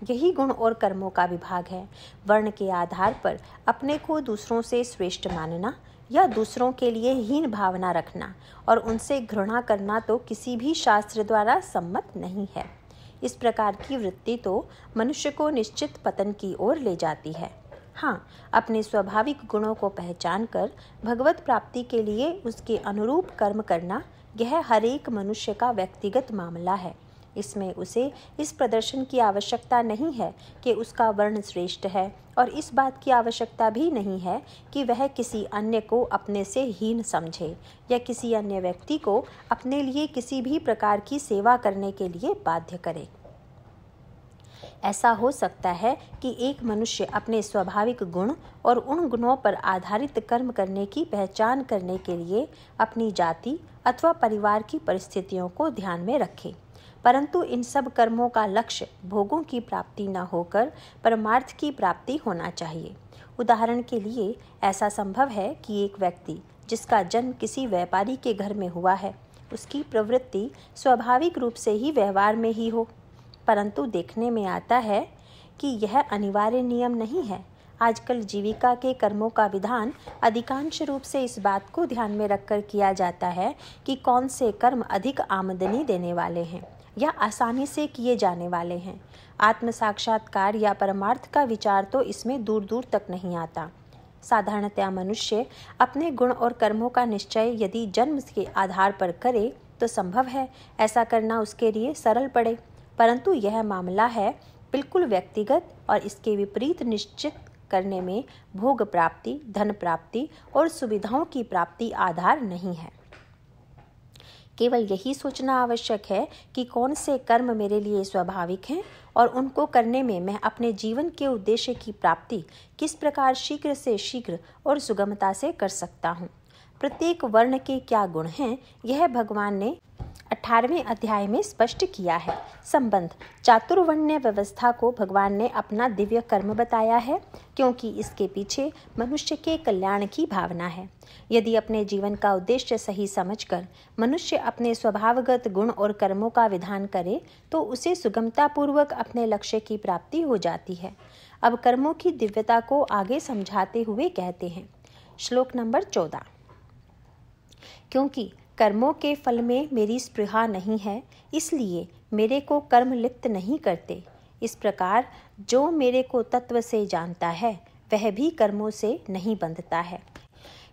A: यही गुण और कर्मों का विभाग है। वर्ण के आधार पर अपने को दूसरों से श्रेष्ठ मानना या दूसरों के लिए हीन भावना रखना और उनसे घृणा करना तो किसी भी शास्त्र द्वारा सम्मत नहीं है। इस प्रकार की वृत्ति तो मनुष्य को निश्चित पतन की ओर ले जाती है। हाँ, अपने स्वाभाविक गुणों को पहचान कर भगवत प्राप्ति के लिए उसके अनुरूप कर्म करना, यह हर एक मनुष्य का व्यक्तिगत मामला है। इसमें उसे इस प्रदर्शन की आवश्यकता नहीं है कि उसका वर्ण श्रेष्ठ है, और इस बात की आवश्यकता भी नहीं है कि वह किसी अन्य को अपने से हीन समझे या किसी अन्य व्यक्ति को अपने लिए किसी भी प्रकार की सेवा करने के लिए बाध्य करे। ऐसा हो सकता है कि एक मनुष्य अपने स्वाभाविक गुण और उन गुणों पर आधारित कर्म करने की पहचान करने के लिए अपनी जाति अथवा परिवार की परिस्थितियों को ध्यान में रखे, परंतु इन सब कर्मों का लक्ष्य भोगों की प्राप्ति न होकर परमार्थ की प्राप्ति होना चाहिए। उदाहरण के लिए ऐसा संभव है कि एक व्यक्ति जिसका जन्म किसी व्यापारी के घर में हुआ है, उसकी प्रवृत्ति स्वाभाविक रूप से ही व्यवहार में ही हो, परंतु देखने में आता है कि यह अनिवार्य नियम नहीं है। आजकल जीविका के कर्मों का विधान अधिकांश रूप से इस बात को ध्यान में रखकर किया जाता है कि कौन से कर्म अधिक आमदनी देने वाले हैं या आसानी से किए जाने वाले हैं। आत्म साक्षात्कार या परमार्थ का विचार तो इसमें दूर दूर तक नहीं आता। साधारणतया मनुष्य अपने गुण और कर्मों का निश्चय यदि जन्म के आधार पर करे तो संभव है ऐसा करना उसके लिए सरल पड़े, परंतु यह मामला है बिल्कुल व्यक्तिगत और इसके विपरीत निश्चित करने में भोग प्राप्ति, धन प्राप्ति और सुविधाओं की प्राप्ति आधार नहीं है। केवल यही सोचना आवश्यक है कि कौन से कर्म मेरे लिए स्वाभाविक हैं और उनको करने में मैं अपने जीवन के उद्देश्य की प्राप्ति किस प्रकार शीघ्र से शीघ्र और सुगमता से कर सकता हूँ। प्रत्येक वर्ण के क्या गुण हैं, यह भगवान ने 18वें अध्याय में स्पष्ट किया है। संबंध चातुर्वर्ण्य व्यवस्था को भगवान ने अपना दिव्य कर्म बताया है, क्योंकि इसके पीछे मनुष्य के कल्याण की भावना है। यदि अपने जीवन का उद्देश्य सही समझकर मनुष्य अपने स्वभावगत गुण और कर्मों का विधान करे तो उसे सुगमता पूर्वक अपने लक्ष्य की प्राप्ति हो जाती है। अब कर्मों की दिव्यता को आगे समझाते हुए कहते हैं, श्लोक नंबर 14। क्योंकि कर्मों के फल में मेरी स्पृहा नहीं है, इसलिए मेरे को कर्म लिप्त नहीं करते। इस प्रकार जो मेरे को तत्व से जानता है वह भी कर्मों से नहीं बंधता है।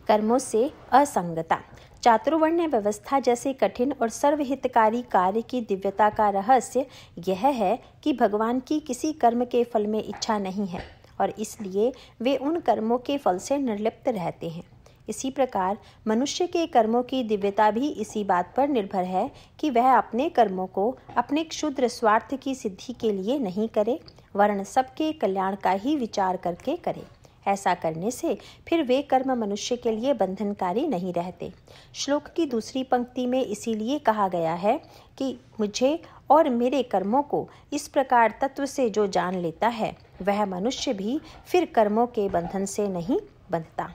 A: कर्मों से असंगता चातुर्वर्ण्य व्यवस्था जैसे कठिन और सर्वहितकारी कार्य की दिव्यता का रहस्य यह है कि भगवान की किसी कर्म के फल में इच्छा नहीं है और इसलिए वे उन कर्मों के फल से निर्लिप्त रहते हैं। इसी प्रकार मनुष्य के कर्मों की दिव्यता भी इसी बात पर निर्भर है कि वह अपने कर्मों को अपने क्षुद्र स्वार्थ की सिद्धि के लिए नहीं करे, वरन सबके कल्याण का ही विचार करके करे। ऐसा करने से फिर वे कर्म मनुष्य के लिए बंधनकारी नहीं रहते। श्लोक की दूसरी पंक्ति में इसीलिए कहा गया है कि मुझे और मेरे कर्मों को इस प्रकार तत्व से जो जान लेता है वह मनुष्य भी फिर कर्मों के बंधन से नहीं बंधता।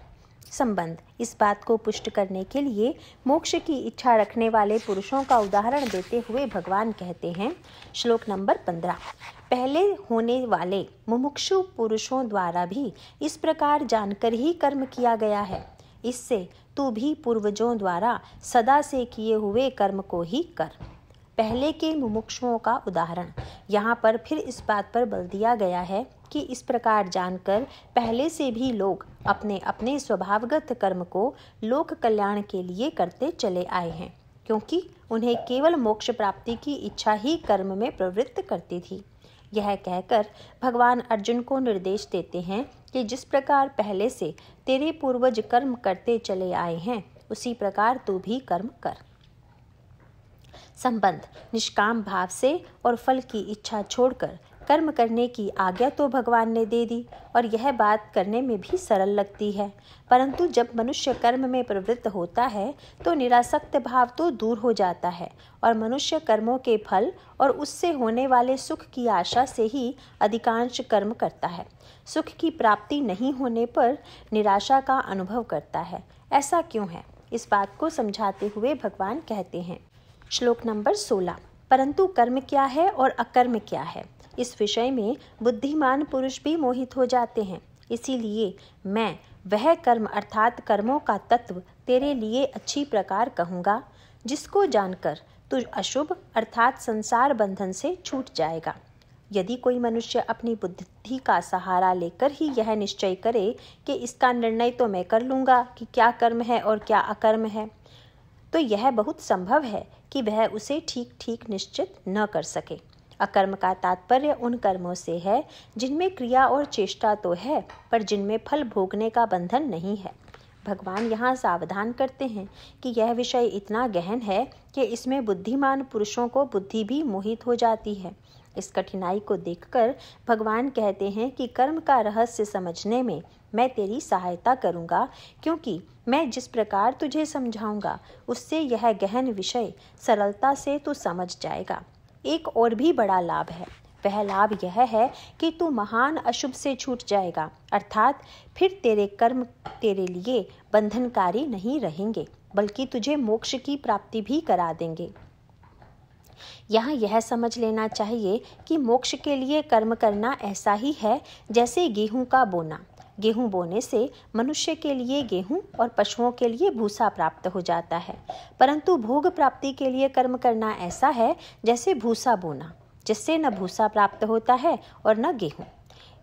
A: संबंध इस बात को पुष्ट करने के लिए मोक्ष की इच्छा रखने वाले पुरुषों का उदाहरण देते हुए भगवान कहते हैं, श्लोक नंबर 15। पहले होने वाले मुमुक्षु पुरुषों द्वारा भी इस प्रकार जानकर ही कर्म किया गया है। इससे तू भी पूर्वजों द्वारा सदा से किए हुए कर्म को ही कर। पहले के मुमुक्षुओं का उदाहरण यहाँ पर फिर इस बात पर बल दिया गया है कि इस प्रकार जानकर पहले से भी लोग अपने अपने स्वभावगत कर्म को लोक कल्याण के लिए करते चले आए हैं, क्योंकि उन्हें केवल मोक्ष प्राप्ति की इच्छा ही कर्म में प्रवृत्त करती थी। यह कहकर भगवान अर्जुन को निर्देश देते हैं कि जिस प्रकार पहले से तेरे पूर्वज कर्म करते चले आए हैं उसी प्रकार तू भी कर्म कर। संबंध निष्काम भाव से और फल की इच्छा छोड़कर कर्म करने की आज्ञा तो भगवान ने दे दी और यह बात करने में भी सरल लगती है, परंतु जब मनुष्य कर्म में प्रवृत्त होता है तो निरासक्त भाव तो दूर हो जाता है और मनुष्य कर्मों के फल और उससे होने वाले सुख की आशा से ही अधिकांश कर्म करता है। सुख की प्राप्ति नहीं होने पर निराशा का अनुभव करता है। ऐसा क्यों है? इस बात को समझाते हुए भगवान कहते हैं, श्लोक नंबर 16। परंतु कर्म क्या है और अकर्म क्या है, इस विषय में बुद्धिमान पुरुष भी मोहित हो जाते हैं। इसीलिए मैं वह कर्म अर्थात कर्मों का तत्व तेरे लिए अच्छी प्रकार कहूँगा, जिसको जानकर तू अशुभ अर्थात संसार बंधन से छूट जाएगा। यदि कोई मनुष्य अपनी बुद्धि का सहारा लेकर ही यह निश्चय करे कि इसका निर्णय तो मैं कर लूँगा कि क्या कर्म है और क्या अकर्म है, तो यह बहुत संभव है कि वह उसे ठीक ठीक निश्चित न कर सके। अकर्म का तात्पर्य उन कर्मों से है जिनमें क्रिया और चेष्टा तो है पर जिनमें फल भोगने का बंधन नहीं है। भगवान यहाँ सावधान करते हैं कि यह विषय इतना गहन है कि इसमें बुद्धिमान पुरुषों को बुद्धि भी मोहित हो जाती है। इस कठिनाई को देखकर भगवान कहते हैं कि कर्म का रहस्य समझने में मैं तेरी सहायता करूँगा, क्योंकि मैं जिस प्रकार तुझे समझाऊंगा उससे यह गहन विषय सरलता से तू समझ जाएगा। एक और भी बड़ा लाभ है, वह लाभ यह है कि तू महान अशुभ से छूट जाएगा, अर्थात फिर तेरे कर्म तेरे लिए बंधनकारी नहीं रहेंगे बल्कि तुझे मोक्ष की प्राप्ति भी करा देंगे। यहाँ यह समझ लेना चाहिए कि मोक्ष के लिए कर्म करना ऐसा ही है जैसे गेहूं का बोना। गेहूं बोने से मनुष्य के लिए गेहूं और पशुओं के लिए भूसा प्राप्त हो जाता है, परंतु भोग प्राप्ति के लिए कर्म करना ऐसा है जैसे भूसा बोना, जिससे न भूसा प्राप्त होता है और न गेहूं।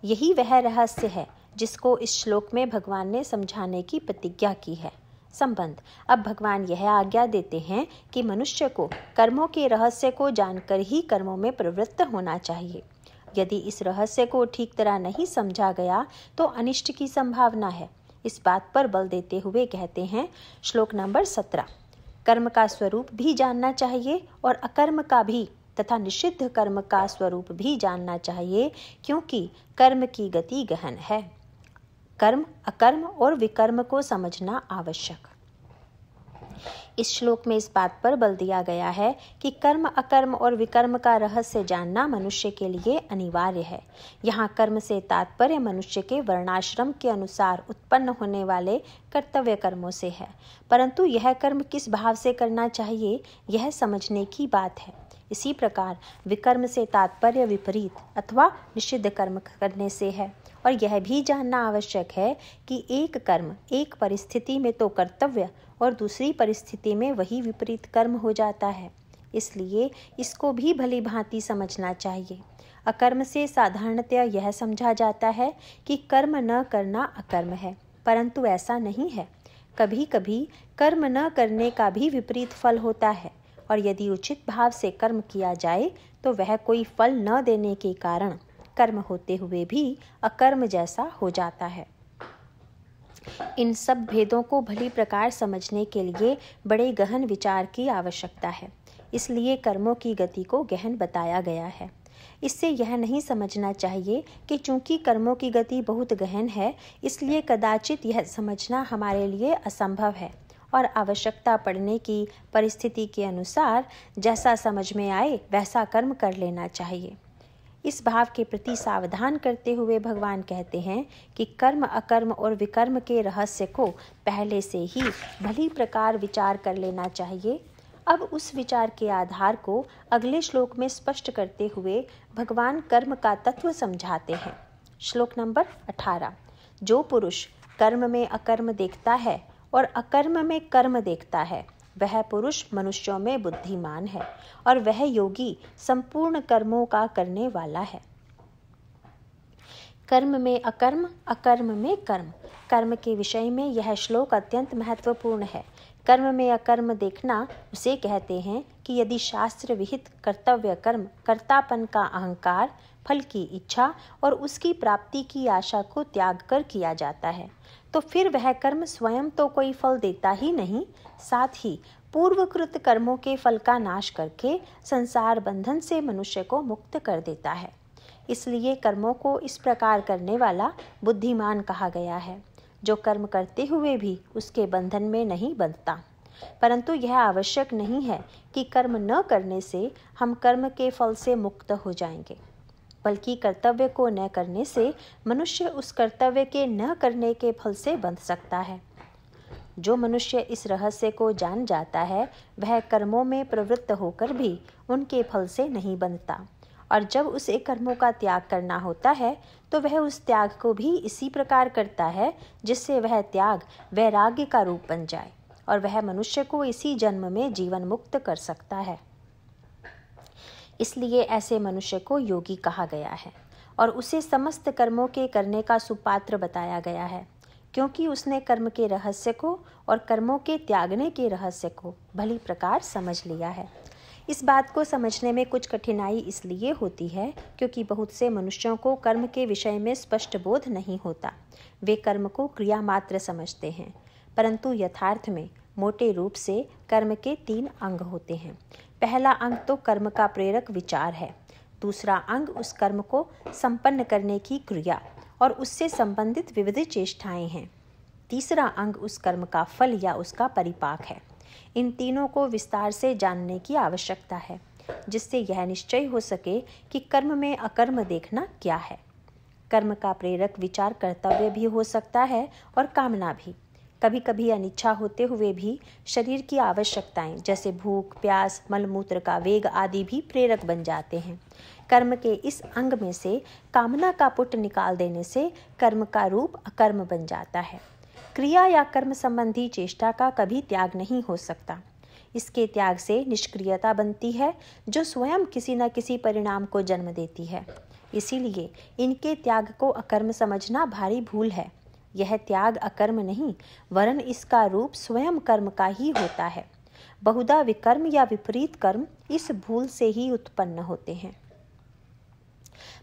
A: यही वह रहस्य है जिसको इस श्लोक में भगवान ने समझाने की प्रतिज्ञा की है। संबंध। अब भगवान यह आज्ञा देते हैं कि मनुष्य को कर्मों के रहस्य को जानकर ही कर्मों में प्रवृत्त होना चाहिए। यदि इस रहस्य को ठीक तरह नहीं समझा गया तो अनिष्ट की संभावना है। इस बात पर बल देते हुए कहते हैं, श्लोक नंबर 17, कर्म का स्वरूप भी जानना चाहिए और अकर्म का भी तथा निषिद्ध कर्म का स्वरूप भी जानना चाहिए, क्योंकि कर्म की गति गहन है। कर्म, अकर्म और विकर्म को समझना आवश्यक। इस श्लोक में इस बात पर बल दिया गया है कि कर्म, अकर्म और विकर्म का रहस्य जानना मनुष्य के लिए अनिवार्य है। यहाँ कर्म से तात्पर्य मनुष्य के वर्णाश्रम के अनुसार उत्पन्न होने वाले कर्तव्य कर्मों से है, परंतु यह कर्म किस भाव से करना चाहिए यह समझने की बात है। इसी प्रकार विकर्म से तात्पर्य विपरीत अथवा निषिद्ध कर्म करने से है, और यह भी जानना आवश्यक है कि एक कर्म एक परिस्थिति में तो कर्तव्य और दूसरी परिस्थिति में वही विपरीत कर्म हो जाता है, इसलिए इसको भी भली भांति समझना चाहिए। अकर्म से साधारणतया यह समझा जाता है कि कर्म न करना अकर्म है, परंतु ऐसा नहीं है। कभी कभी कर्म न करने का भी विपरीत फल होता है, और यदि उचित भाव से कर्म किया जाए तो वह कोई फल न देने के कारण कर्म होते हुए भी अकर्म जैसा हो जाता है। इन सब भेदों को भली प्रकार समझने के लिए बड़े गहन विचार की आवश्यकता है, इसलिए कर्मों की गति को गहन बताया गया है। इससे यह नहीं समझना चाहिए कि चूंकि कर्मों की गति बहुत गहन है इसलिए कदाचित यह समझना हमारे लिए असंभव है, और आवश्यकता पड़ने की परिस्थिति के अनुसार जैसा समझ में आए वैसा कर्म कर लेना चाहिए। इस भाव के प्रति सावधान करते हुए भगवान कहते हैं कि कर्म, अकर्म और विकर्म के रहस्य को पहले से ही भली प्रकार विचार कर लेना चाहिए। अब उस विचार के आधार को अगले श्लोक में स्पष्ट करते हुए भगवान कर्म का तत्व समझाते हैं। श्लोक नंबर 18, जो पुरुष कर्म में अकर्म देखता है और अकर्म में कर्म देखता है वह पुरुष मनुष्यों में बुद्धिमान है, और वह योगी संपूर्ण कर्मों का करने वाला है। कर्म में अकर्म, अकर्म में कर्म, कर्म के विषय में यह श्लोक अत्यंत महत्वपूर्ण है। कर्म में अकर्म देखना उसे कहते हैं कि यदि शास्त्र विहित कर्तव्य कर्म कर्तापन का अहंकार, फल की इच्छा और उसकी प्राप्ति की आशा को त्याग कर किया जाता है तो फिर वह कर्म स्वयं तो कोई फल देता ही नहीं, साथ ही पूर्वकृत कर्मों के फल का नाश करके संसार बंधन से मनुष्य को मुक्त कर देता है। इसलिए कर्मों को इस प्रकार करने वाला बुद्धिमान कहा गया है, जो कर्म करते हुए भी उसके बंधन में नहीं बंधता। परंतु यह आवश्यक नहीं है कि कर्म न करने से हम कर्म के फल से मुक्त हो जाएंगे, बल्कि कर्तव्य को न करने से मनुष्य उस कर्तव्य के न करने के फल से बंध सकता है। जो मनुष्य इस रहस्य को जान जाता है वह कर्मों में प्रवृत्त होकर भी उनके फल से नहीं बंधता, और जब उसे कर्मों का त्याग करना होता है तो वह उस त्याग को भी इसी प्रकार करता है जिससे वह त्याग वैराग्य का रूप बन जाए और वह मनुष्य को इसी जन्म में जीवन मुक्त कर सकता है। इसलिए ऐसे मनुष्य को योगी कहा गया है और उसे समस्त कर्मों के करने का सुपात्र बताया गया है, क्योंकि उसने कर्म के रहस्य को और कर्मों के त्यागने के रहस्य को भली प्रकार समझ लिया है। इस बात को समझने में कुछ कठिनाई इसलिए होती है क्योंकि बहुत से मनुष्यों को कर्म के विषय में स्पष्ट बोध नहीं होता। वे कर्म को क्रिया मात्र समझते हैं, परंतु यथार्थ में मोटे रूप से कर्म के 3 अंग होते हैं। पहला अंग तो कर्म का प्रेरक विचार है, दूसरा अंग उस कर्म को संपन्न करने की क्रिया और उससे संबंधित विविध चेष्टाएं हैं, तीसरा अंग उस कर्म का फल या उसका परिपाक है। इन तीनों को विस्तार से जानने की आवश्यकता है जिससे यह निश्चय हो सके कि कर्म में अकर्म देखना क्या है। कर्म का प्रेरक विचार कर्तव्य भी हो सकता है और कामना भी। कभी कभी अनिच्छा होते हुए भी शरीर की आवश्यकताएं जैसे भूख, प्यास, मलमूत्र का वेग आदि भी प्रेरक बन जाते हैं, कर्म के इस अंग में से कामना का पुट निकाल देने से कर्म का रूप अकर्म बन जाता है। क्रिया या कर्म संबंधी चेष्टा का कभी त्याग नहीं हो सकता। इसके त्याग से निष्क्रियता बनती है, जो स्वयं किसी न किसी परिणाम को जन्म देती है। इसीलिए इनके त्याग को अकर्म समझना भारी भूल है। यह त्याग अकर्म नहीं, वरन इसका रूप स्वयं कर्म का ही होता है। बहुधा विकर्म या विपरीत कर्म इस भूल से ही उत्पन्न होते हैं।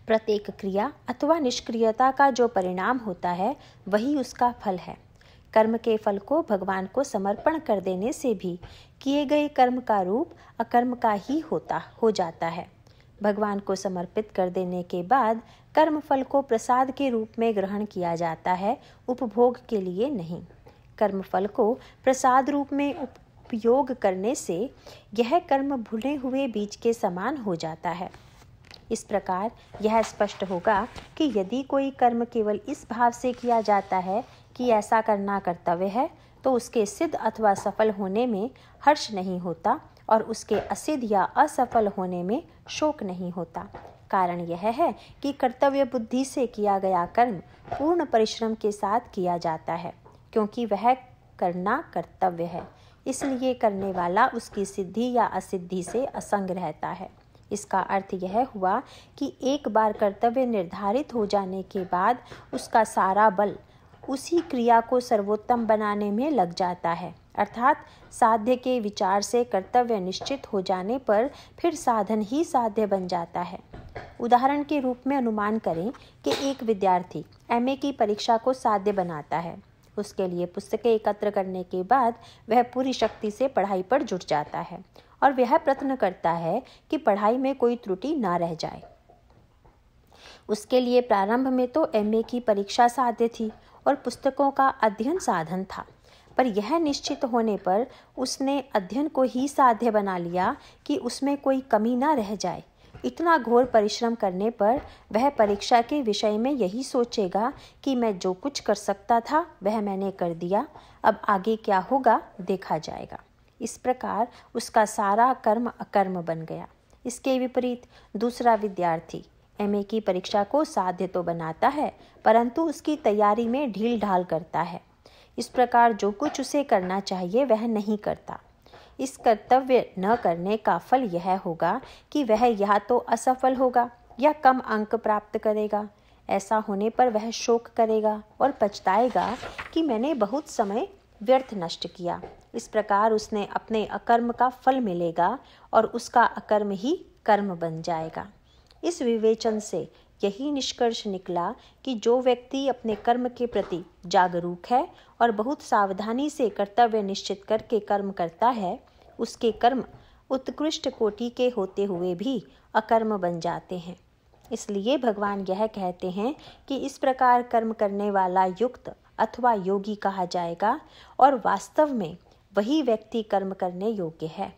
A: प्रत्येक क्रिया अथवा निष्क्रियता का जो परिणाम होता है वही उसका फल है। कर्म के फल को भगवान को समर्पण कर देने से भी किए गए कर्म का रूप अकर्म का ही हो जाता है। भगवान को समर्पित कर देने के बाद कर्म फल को प्रसाद के रूप में ग्रहण किया जाता है, उपभोग के लिए नहीं। कर्म फल को प्रसाद रूप में उपयोग करने से यह कर्म भुने हुए बीज के समान हो जाता है। इस प्रकार यह स्पष्ट होगा कि यदि कोई कर्म केवल इस भाव से किया जाता है कि ऐसा करना कर्तव्य है, तो उसके सिद्ध अथवा सफल होने में हर्ष नहीं होता और उसके असिद्ध या असफल होने में शोक नहीं होता। कारण यह है कि कर्तव्य बुद्धि से किया गया कर्म पूर्ण परिश्रम के साथ किया जाता है, क्योंकि वह करना कर्तव्य है। इसलिए करने वाला उसकी सिद्धि या असिद्धि से असंग रहता है। इसका अर्थ यह हुआ कि एक बार कर्तव्य निर्धारित हो जाने के बाद उसका सारा बल उसी क्रिया को सर्वोत्तम बनाने में लग जाता है। अर्थात साध्य के विचार से कर्तव्य निश्चित हो जाने पर फिर साधन ही साध्य बन जाता है। उदाहरण के रूप में अनुमान करें कि एक विद्यार्थी एमए की परीक्षा को साध्य बनाता है। उसके लिए पुस्तकें एकत्र करने के बाद वह पूरी शक्ति से पढ़ाई पर जुट जाता है और वह प्रयत्न करता है कि पढ़ाई में कोई त्रुटि ना रह जाए। उसके लिए प्रारंभ में तो एमए की परीक्षा साध्य थी और पुस्तकों का अध्ययन साधन था, पर यह निश्चित होने पर उसने अध्ययन को ही साध्य बना लिया कि उसमें कोई कमी ना रह जाए। इतना घोर परिश्रम करने पर वह परीक्षा के विषय में यही सोचेगा कि मैं जो कुछ कर सकता था वह मैंने कर दिया, अब आगे क्या होगा देखा जाएगा। इस प्रकार उसका सारा कर्म अकर्म बन गया। इसके विपरीत दूसरा विद्यार्थी एमए की परीक्षा को साध्य तो बनाता है, परंतु उसकी तैयारी में ढील ढाल करता है। इस प्रकार जो कुछ उसे करना चाहिए वह नहीं करता। इस कर्तव्य न करने का फल यह होगा कि वह या तो असफल होगा या कम अंक प्राप्त करेगा। ऐसा होने पर वह शोक करेगा और पछताएगा कि मैंने बहुत समय व्यर्थ नष्ट किया। इस प्रकार उसने अपने अकर्म का फल मिलेगा और उसका अकर्म ही कर्म बन जाएगा। इस विवेचन से यही निष्कर्ष निकला कि जो व्यक्ति अपने कर्म के प्रति जागरूक है और बहुत सावधानी से कर्तव्य निश्चित करके कर्म करता है, उसके कर्म उत्कृष्ट कोटि के होते हुए भी अकर्म बन जाते हैं। इसलिए भगवान यह कहते हैं कि इस प्रकार कर्म करने वाला युक्त अथवा योगी कहा जाएगा और वास्तव में वही व्यक्ति कर्म करने योग्य है।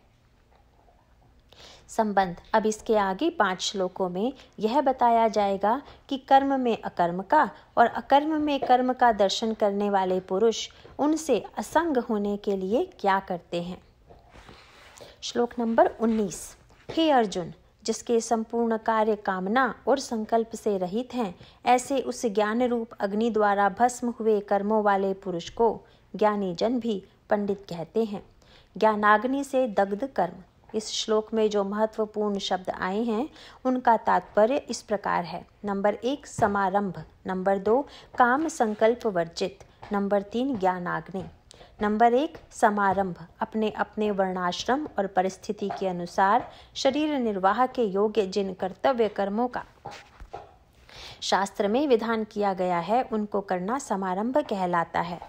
A: संबंध अब इसके आगे 5 श्लोकों में यह बताया जाएगा कि कर्म में अकर्म का और अकर्म में कर्म का दर्शन करने वाले पुरुष उनसे असंग होने के लिए क्या करते हैं। श्लोक नंबर 19। हे अर्जुन, जिसके संपूर्ण कार्य कामना और संकल्प से रहित हैं, ऐसे उस ज्ञान रूप अग्नि द्वारा भस्म हुए कर्मों वाले पुरुष को ज्ञानी जन भी पंडित कहते हैं। ज्ञानाग्नि से दग्ध कर्म। इस श्लोक में जो महत्वपूर्ण शब्द आए हैं उनका तात्पर्य इस प्रकार है। नंबर 1 समारंभ, नंबर 2 काम संकल्प वर्जित, नंबर 3 ज्ञानाग्नि। नंबर 1 समारंभ अपने अपने वर्णाश्रम और परिस्थिति के अनुसार शरीर निर्वाह के योग्य जिन कर्तव्य कर्मों का शास्त्र में विधान किया गया है उनको करना समारंभ कहलाता है।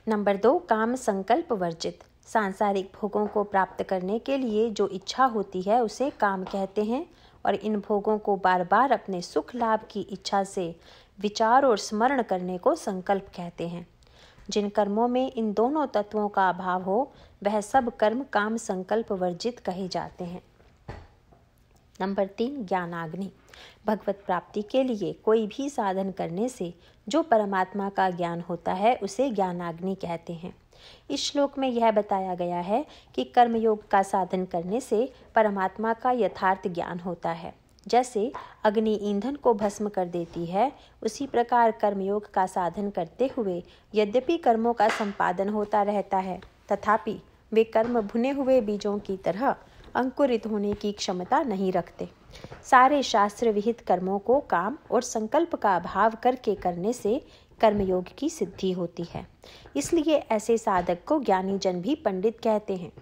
A: नंबर 2 काम संकल्प वर्जित सांसारिक भोगों को प्राप्त करने के लिए जो इच्छा होती है उसे काम कहते हैं और इन भोगों को बार बार अपने सुख लाभ की इच्छा से विचार और स्मरण करने को संकल्प कहते हैं। जिन कर्मों में इन दोनों तत्वों का अभाव हो वह सब कर्म काम संकल्प वर्जित कहे जाते हैं। नंबर 3 ज्ञानाग्नि भगवत प्राप्ति के लिए कोई भी साधन करने से जो परमात्मा का ज्ञान होता है उसे ज्ञानाग्नि कहते हैं। इस श्लोक में यह बताया गया है कि कर्मयोग का साधन करने से परमात्मा का यथार्थ ज्ञान होता है। जैसे अग्नि ईंधन को भस्म कर देती है, उसी प्रकार कर्मयोग का साधन करते हुए यद्यपि कर्मों का संपादन होता रहता है, तथापि वे कर्म भुने हुए बीजों की तरह अंकुरित होने की क्षमता नहीं रखते। सारे शास्त्र विहित कर्मों को काम और संकल्प का अभाव करके करने से कर्मयोग की सिद्धि होती है। इसलिए ऐसे साधक को ज्ञानी जन भी पंडित कहते हैं।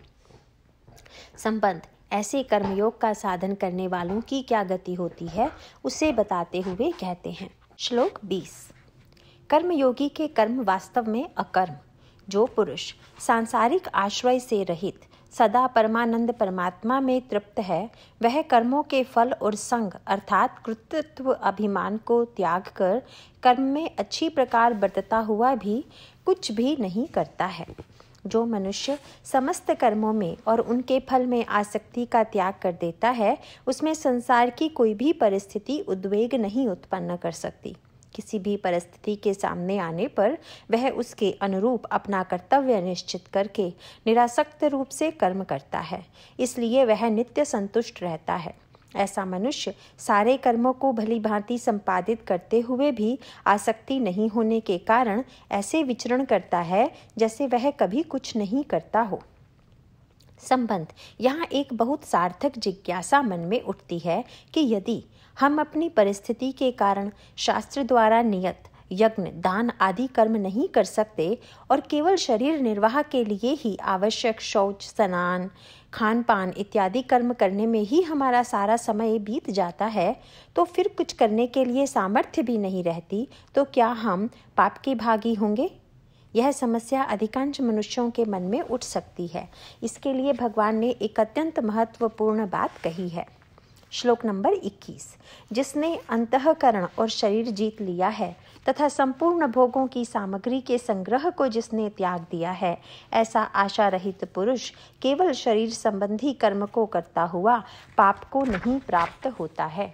A: संबंध ऐसे कर्मयोग का साधन करने वालों की क्या गति होती है, उसे बताते हुए कहते हैं। श्लोक 20। कर्मयोगी के कर्म वास्तव में अकर्म। जो पुरुष सांसारिक आश्रय से रहित सदा परमानंद परमात्मा में तृप्त है, वह कर्मों के फल और संग अर्थात कृतत्व अभिमान को त्याग कर कर्म में अच्छी प्रकार बरतता हुआ भी कुछ भी नहीं करता है। जो मनुष्य समस्त कर्मों में और उनके फल में आसक्ति का त्याग कर देता है, उसमें संसार की कोई भी परिस्थिति उद्वेग नहीं उत्पन्न कर सकती। किसी भी परिस्थिति के सामने आने पर वह उसके अनुरूप अपना कर्तव्य निश्चित करके निरासक्त रूप से कर्म करता है, इसलिए वह नित्य संतुष्ट रहता है। ऐसा मनुष्य सारे कर्मों को भली भांति संपादित करते हुए भी आसक्ति नहीं होने के कारण ऐसे विचरण करता है जैसे वह कभी कुछ नहीं करता हो। संबंध यहाँ एक बहुत सार्थक जिज्ञासा मन में उठती है कि यदि हम अपनी परिस्थिति के कारण शास्त्र द्वारा नियत यज्ञ दान आदि कर्म नहीं कर सकते और केवल शरीर निर्वाह के लिए ही आवश्यक शौच स्नान खान पान इत्यादि कर्म करने में ही हमारा सारा समय बीत जाता है, तो फिर कुछ करने के लिए सामर्थ्य भी नहीं रहती, तो क्या हम पाप के भागी होंगे? यह समस्या अधिकांश मनुष्यों के मन में उठ सकती है। इसके लिए भगवान ने एक अत्यंत महत्वपूर्ण बात कही है। श्लोक नंबर 21। जिसने अंतःकरण और शरीर जीत लिया है तथा संपूर्ण भोगों की सामग्री के संग्रह को जिसने त्याग दिया है, ऐसा आशा रहित पुरुष केवल शरीर संबंधी कर्म को करता हुआ पाप को नहीं प्राप्त होता है।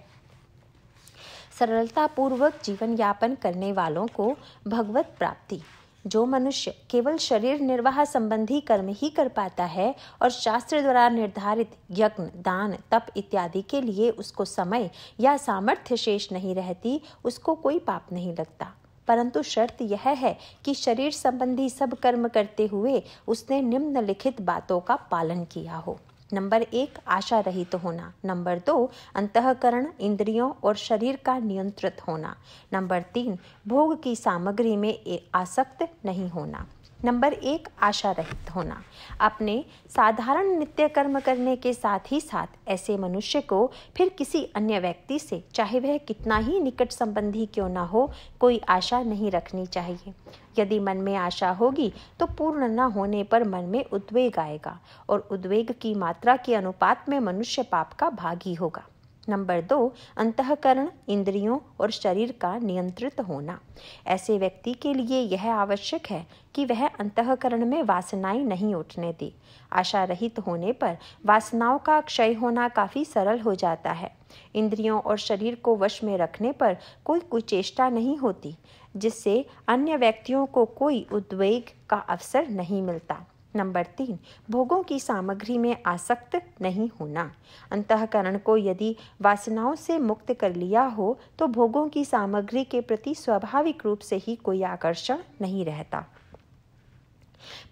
A: सरलता पूर्वक जीवन यापन करने वालों को भगवत प्राप्ति। जो मनुष्य केवल शरीर निर्वाह संबंधी कर्म ही कर पाता है और शास्त्र द्वारा निर्धारित यज्ञ दान तप इत्यादि के लिए उसको समय या सामर्थ्य शेष नहीं रहती, उसको कोई पाप नहीं लगता। परंतु शर्त यह है कि शरीर संबंधी सब कर्म करते हुए उसने निम्नलिखित बातों का पालन किया हो। नंबर 1 आशा रहित होना। नंबर 2 अंतःकरण इंद्रियों और शरीर का नियंत्रित होना। नंबर 3 भोग की सामग्री में आसक्त नहीं होना। नंबर 1 आशा रहित होना। अपने साधारण नित्य कर्म करने के साथ ही साथ ऐसे मनुष्य को फिर किसी अन्य व्यक्ति से, चाहे वह कितना ही निकट संबंधी क्यों ना हो, कोई आशा नहीं रखनी चाहिए। यदि मन में आशा होगी तो पूर्ण न होने पर मन में उद्वेग आएगा और उद्वेग की मात्रा के अनुपात में मनुष्य पाप का भागी होगा। नंबर 2 अंतःकरण इंद्रियों और शरीर का नियंत्रित होना। ऐसे व्यक्ति के लिए यह आवश्यक है कि वह अंतःकरण में वासनाएं नहीं उठने दे। आशा रहित होने पर वासनाओं का क्षय होना काफी सरल हो जाता है। इंद्रियों और शरीर को वश में रखने पर कोई कुचेष्टा नहीं होती, जिससे अन्य व्यक्तियों को कोई उद्वेग का अवसर नहीं मिलता। नंबर 3 भोगों की सामग्री में आसक्त नहीं होना। अंतःकरण को यदि वासनाओं से मुक्त कर लिया हो तो भोगों की सामग्री के प्रति स्वाभाविक रूप से ही कोई आकर्षण नहीं रहता।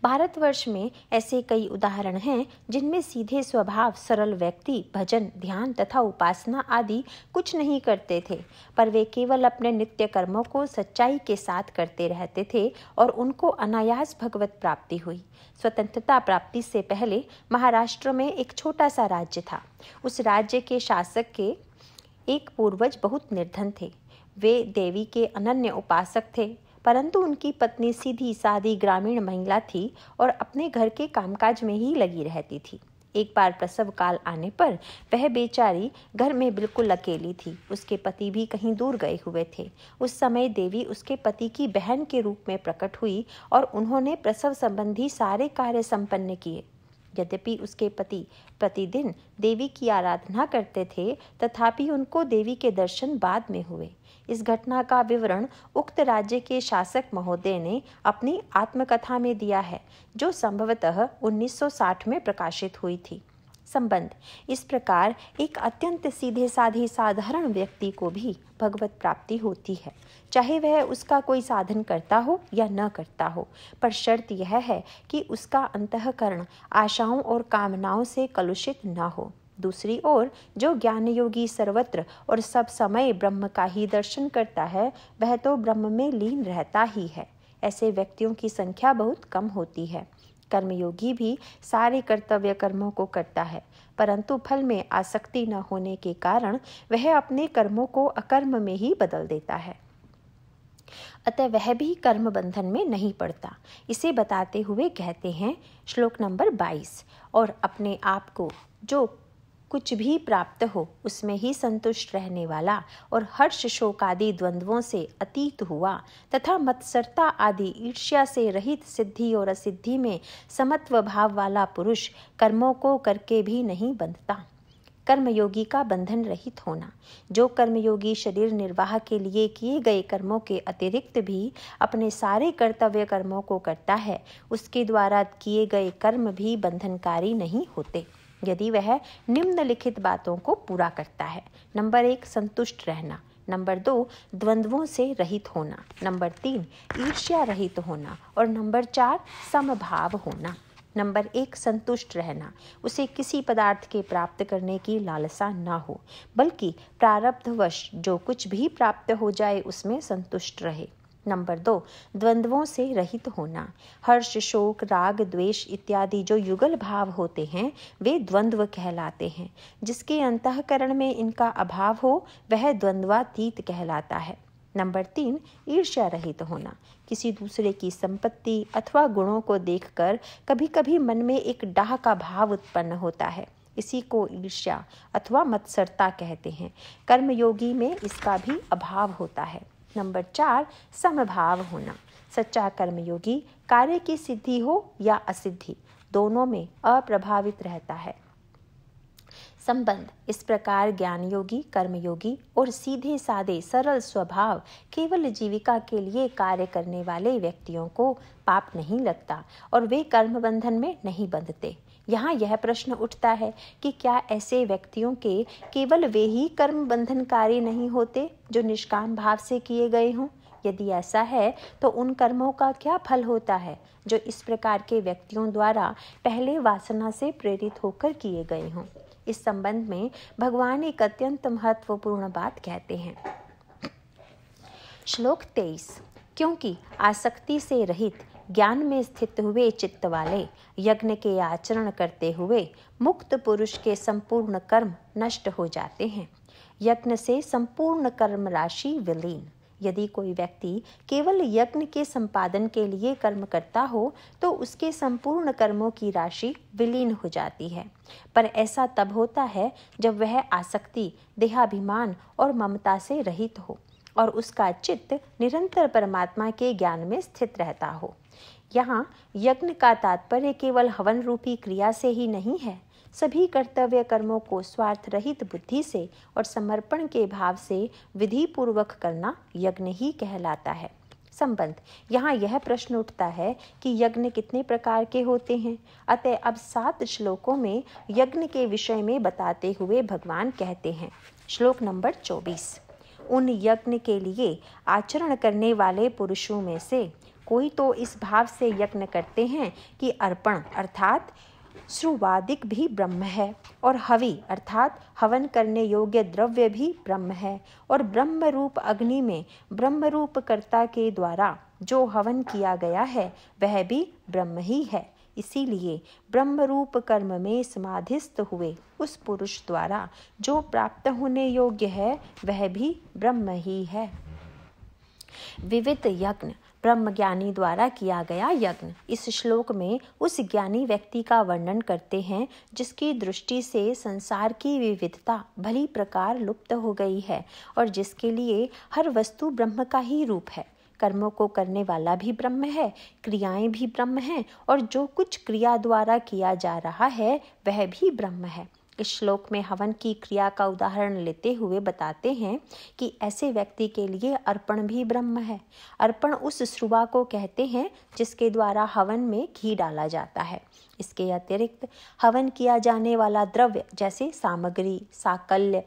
A: भारतवर्ष में ऐसे कई उदाहरण हैं जिनमें सीधे स्वभाव सरल व्यक्ति भजन ध्यान तथा उपासना आदि कुछ नहीं करते थे, पर वे केवल अपने नित्य कर्मों को सच्चाई के साथ करते रहते थे और उनको अनायास भगवत प्राप्ति हुई। स्वतंत्रता प्राप्ति से पहले महाराष्ट्र में एक छोटा सा राज्य था। उस राज्य के शासक के एक पूर्वज बहुत निर्धन थे। वे देवी के अनन्य उपासक थे, परंतु उनकी पत्नी सीधी सादी ग्रामीण महिला थी और अपने घर के कामकाज में ही लगी रहती थी। एक बार प्रसव काल आने पर वह बेचारी घर में बिल्कुल अकेली थी। उसके पति भी कहीं दूर गए हुए थे। उस समय देवी उसके पति की बहन के रूप में प्रकट हुई और उन्होंने प्रसव संबंधी सारे कार्य संपन्न किए। यद्यपि उसके पति प्रतिदिन देवी की आराधना करते थे, तथापि उनको देवी के दर्शन बाद में हुए। इस घटना का विवरण उक्त राज्य के शासक महोदय ने अपनी आत्मकथा में दिया है, जो संभवतः 1960 में प्रकाशित हुई थी। संबंध। इस प्रकार एक अत्यंत सीधे साधे साधारण व्यक्ति को भी भगवत प्राप्ति होती है, चाहे वह उसका कोई साधन करता हो या न करता हो, पर शर्त यह है कि उसका अंतःकरण आशाओं और कामनाओं से कलुषित न हो। दूसरी ओर जो ज्ञान योगी सर्वत्र और सब समय ब्रह्म का ही दर्शन करता है, वह तो ब्रह्म में लीन रहता ही है। ऐसे व्यक्तियों की संख्या बहुत कम होती है। कर्मयोगी भी सारे कर्तव्य कर्मों को करता है, परंतु फल में आसक्ति न होने के कारण वह अपने कर्मों को अकर्म में ही बदल देता है, अतः वह भी कर्म बंधन में नहीं पड़ता। इसे बताते हुए कहते हैं श्लोक नंबर 22, और अपने आप को जो कुछ भी प्राप्त हो उसमें ही संतुष्ट रहने वाला और हर्ष शोक आदि द्वंद्वों से अतीत हुआ तथा मत्सरता आदि ईर्ष्या से रहित सिद्धि और असिद्धि में समत्व भाव वाला पुरुष कर्मों को करके भी नहीं बंधता। कर्मयोगी का बंधन रहित होना। जो कर्मयोगी शरीर निर्वाह के लिए किए गए कर्मों के अतिरिक्त भी अपने सारे कर्तव्य कर्मों को करता है, उसके द्वारा किए गए कर्म भी बंधनकारी नहीं होते, यदि वह निम्नलिखित बातों को पूरा करता है। नंबर 1, संतुष्ट रहना। नंबर 2, द्वंद्वों से रहित होना। नंबर 3, ईर्ष्या रहित होना। और नंबर 4, समभाव होना। नंबर 1, संतुष्ट रहना। उसे किसी पदार्थ के प्राप्त करने की लालसा न हो, बल्कि प्रारब्धवश जो कुछ भी प्राप्त हो जाए उसमें संतुष्ट रहे। नंबर 2, द्वंद्वों से रहित होना। हर्ष शोक राग द्वेष इत्यादि जो युगल भाव होते हैं वे द्वंद्व कहलाते हैं। जिसके अंतःकरण में इनका अभाव हो वह द्वंद्वातीत कहलाता है। नंबर 3, ईर्ष्या रहित होना। किसी दूसरे की संपत्ति अथवा गुणों को देखकर कभी कभी मन में एक डाह का भाव उत्पन्न होता है, इसी को ईर्ष्या अथवा मत्सरता कहते हैं। कर्मयोगी में इसका भी अभाव होता है। नंबर 4, समभाव होना। सच्चा कर्मयोगी कार्य की सिद्धि हो या असिद्धि दोनों में अप्रभावित रहता है। संबंध। इस प्रकार ज्ञान योगी, कर्मयोगी और सीधे साधे सरल स्वभाव केवल जीविका के लिए कार्य करने वाले व्यक्तियों को पाप नहीं लगता और वे कर्म बंधन में नहीं बंधते। यहाँ यह प्रश्न उठता है कि क्या ऐसे व्यक्तियों के केवल वे ही कर्म बंधनकारी नहीं होते जो निष्काम भाव से किए गए हों? यदि ऐसा है तो उन कर्मों का क्या फल होता है जो इस प्रकार के व्यक्तियों द्वारा पहले वासना से प्रेरित होकर किए गए हों? इस संबंध में भगवान एक अत्यंत महत्वपूर्ण बात कहते हैं। श्लोक 23, क्योंकि आसक्ति से रहित ज्ञान में स्थित हुए चित्त वाले यज्ञ के आचरण करते हुए मुक्त पुरुष के संपूर्ण कर्म नष्ट हो जाते हैं। यज्ञ से संपूर्ण कर्म राशि विलीन। यदि कोई व्यक्ति केवल यज्ञ के संपादन के लिए कर्म करता हो तो उसके संपूर्ण कर्मों की राशि विलीन हो जाती है, पर ऐसा तब होता है जब वह आसक्ति, देहाभिमान और ममता से रहित हो और उसका चित्त निरंतर परमात्मा के ज्ञान में स्थित रहता हो। यहाँ यज्ञ का तात्पर्य केवल हवन रूपी क्रिया से ही नहीं है। सभी कर्तव्य कर्मों को स्वार्थ रहित बुद्धि से और समर्पण के भाव से विधि पूर्वक करना यज्ञ ही कहलाता है। संबंध। यहाँ यह प्रश्न उठता है कि यज्ञ कितने प्रकार के होते हैं। अतः अब 7 श्लोकों में यज्ञ के विषय में बताते हुए भगवान कहते हैं। श्लोक नंबर 24, उन यज्ञ के लिए आचरण करने वाले पुरुषों में से कोई तो इस भाव से यज्ञ करते हैं कि अर्पण अर्थात श्रुवादिक भी ब्रह्म है और हवि अर्थात हवन करने योग्य द्रव्य भी ब्रह्म है और ब्रह्म रूप अग्नि में ब्रह्म रूप कर्ता के द्वारा जो हवन किया गया है वह भी ब्रह्म ही है। इसीलिए ब्रह्म रूप कर्म में समाधिस्थ हुए उस पुरुष द्वारा जो प्राप्त होने योग्य है वह भी ब्रह्म ही है। विविध यज्ञ ब्रह्मज्ञानी द्वारा किया गया यज्ञ। इस श्लोक में उस ज्ञानी व्यक्ति का वर्णन करते हैं जिसकी दृष्टि से संसार की विविधता भली प्रकार लुप्त हो गई है और जिसके लिए हर वस्तु ब्रह्म का ही रूप है। कर्मों को करने वाला भी ब्रह्म है, क्रियाएं भी ब्रह्म हैं और जो कुछ क्रिया द्वारा किया जा रहा है वह भी ब्रह्म है। इस श्लोक में हवन की क्रिया का उदाहरण लेते हुए बताते हैं कि ऐसे व्यक्ति के लिए अर्पण भी ब्रह्म है। अर्पण उस श्रुवा को कहते हैं जिसके द्वारा हवन में घी डाला जाता है। इसके अतिरिक्त हवन किया जाने वाला द्रव्य जैसे सामग्री, साकल्य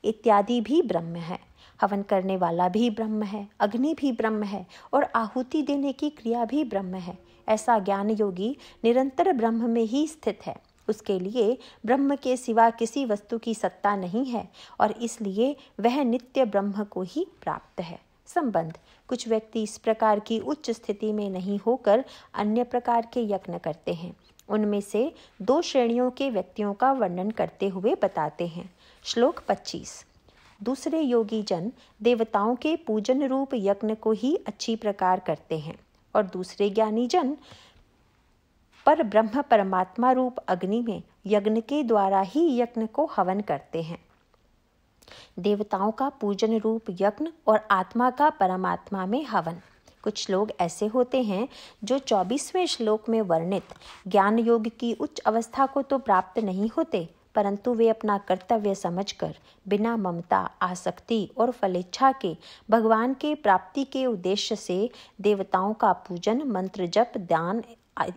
A: इत्यादि भी ब्रह्म है। हवन करने वाला भी ब्रह्म है, अग्नि भी ब्रह्म है और आहुति देने की क्रिया भी ब्रह्म है। ऐसा ज्ञान योगी निरंतर ब्रह्म में ही स्थित है। उसके लिए ब्रह्म के सिवा किसी वस्तु की सत्ता नहीं है और इसलिए वह नित्य ब्रह्म को ही प्राप्त है। संबंध: कुछ व्यक्ति इस प्रकार की उच्च स्थिति में नहीं होकर अन्य प्रकार के यज्ञ करते हैं। उनमें से 2 श्रेणियों के व्यक्तियों का वर्णन करते हुए बताते हैं। श्लोक 25। दूसरे योगी जन देवताओं के पूजन रूप यज्ञ को ही अच्छी प्रकार करते हैं और दूसरे ज्ञानी जन पर ब्रह्म परमात्मा रूप अग्नि में यज्ञ के द्वारा ही यज्ञ को हवन करते हैं। देवताओं का पूजन रूप यज्ञ और आत्मा का परमात्मा में हवन। कुछ लोग ऐसे होते हैं जो 24वें श्लोक में वर्णित ज्ञान योग की उच्च अवस्था को तो प्राप्त नहीं होते, परंतु वे अपना कर्तव्य समझकर बिना ममता, आसक्ति और फलेच्छा के भगवान के प्राप्ति के उद्देश्य से देवताओं का पूजन, मंत्र जप, दान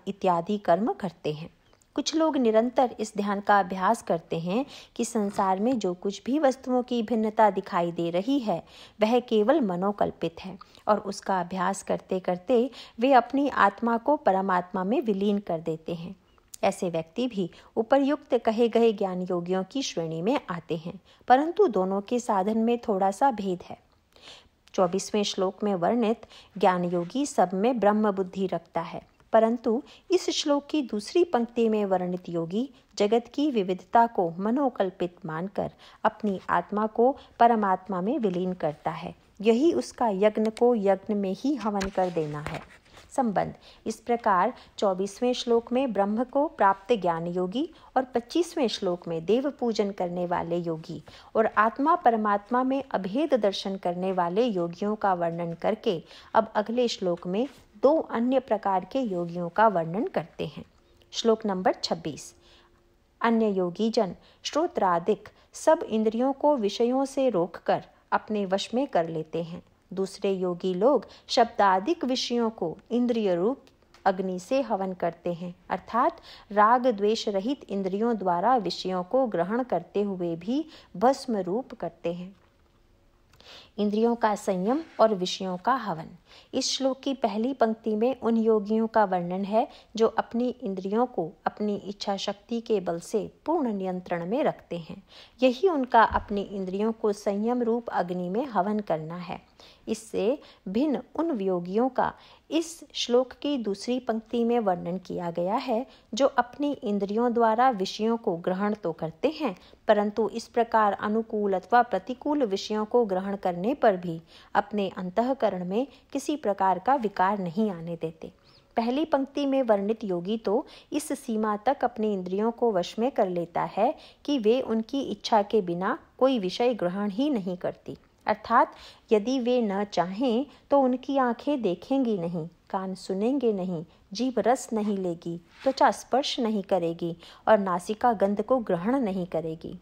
A: इत्यादि कर्म करते हैं। कुछ लोग निरंतर इस ध्यान का अभ्यास करते हैं कि संसार में जो कुछ भी वस्तुओं की भिन्नता दिखाई दे रही है वह केवल मनोकल्पित है और उसका अभ्यास करते करते वे अपनी आत्मा को परमात्मा में विलीन कर देते हैं। ऐसे व्यक्ति भी उपर्युक्त कहे गए ज्ञान योगियों की श्रेणी में आते हैं, परंतु दोनों के साधन में थोड़ा सा भेद है। 24वें श्लोक में वर्णित ज्ञान योगी सब में ब्रह्म बुद्धि रखता है, परंतु इस श्लोक की दूसरी पंक्ति में वर्णित योगी जगत की विविधता को मनोकल्पित मानकर अपनी आत्मा को परमात्मा में विलीन करता है। यही उसका यज्ञ को यज्ञ में ही हवन कर देना है। संबंध: इस प्रकार 24वें श्लोक में ब्रह्म को प्राप्त ज्ञान योगी और 25वें श्लोक में देव पूजन करने वाले योगी और आत्मा परमात्मा में अभेद दर्शन करने वाले योगियों का वर्णन करके अब अगले श्लोक में 2 अन्य प्रकार के योगियों का वर्णन करते हैं। श्लोक नंबर 26। अन्य योगी जन श्रोत्रादिक सब इंद्रियों को विषयों से रोककर अपने वश में कर लेते हैं। दूसरे योगी लोग शब्दादिक विषयों को इंद्रिय रूप अग्नि से हवन करते हैं, अर्थात राग द्वेष रहित इंद्रियों द्वारा विषयों को ग्रहण करते हुए भी भस्म रूप करते हैं। इंद्रियों का संयम और विषयों का हवन। इस श्लोक की पहली पंक्ति में उन योगियों का वर्णन है जो अपनी इंद्रियों को अपनी इच्छा शक्ति के बल से पूर्ण नियंत्रण में रखते हैं। यही उनका अपनी इंद्रियों को संयम रूप अग्नि में हवन करना है। इससे भिन्न उन योगियों का इस श्लोक की दूसरी पंक्ति में वर्णन किया गया है जो अपनी इंद्रियों द्वारा विषयों को ग्रहण तो करते हैं, परंतु इस प्रकार अनुकूल अथवा प्रतिकूल विषयों को ग्रहण करने पर भी अपने अंतःकरण में किसी प्रकार का विकार नहीं आने देते। पहली पंक्ति में वर्णित योगी तो इस सीमा तक अपनी इंद्रियों को वश में कर लेता है कि वे उनकी इच्छा के बिना कोई विषय ग्रहण ही नहीं करती, अर्थात यदि वे न चाहें तो उनकी आंखें देखेंगी नहीं, कान सुनेंगे नहीं, जीभ रस नहीं लेगी, त्वचा स्पर्श नहीं करेगी और नासिका गंध को ग्रहण नहीं करेगी।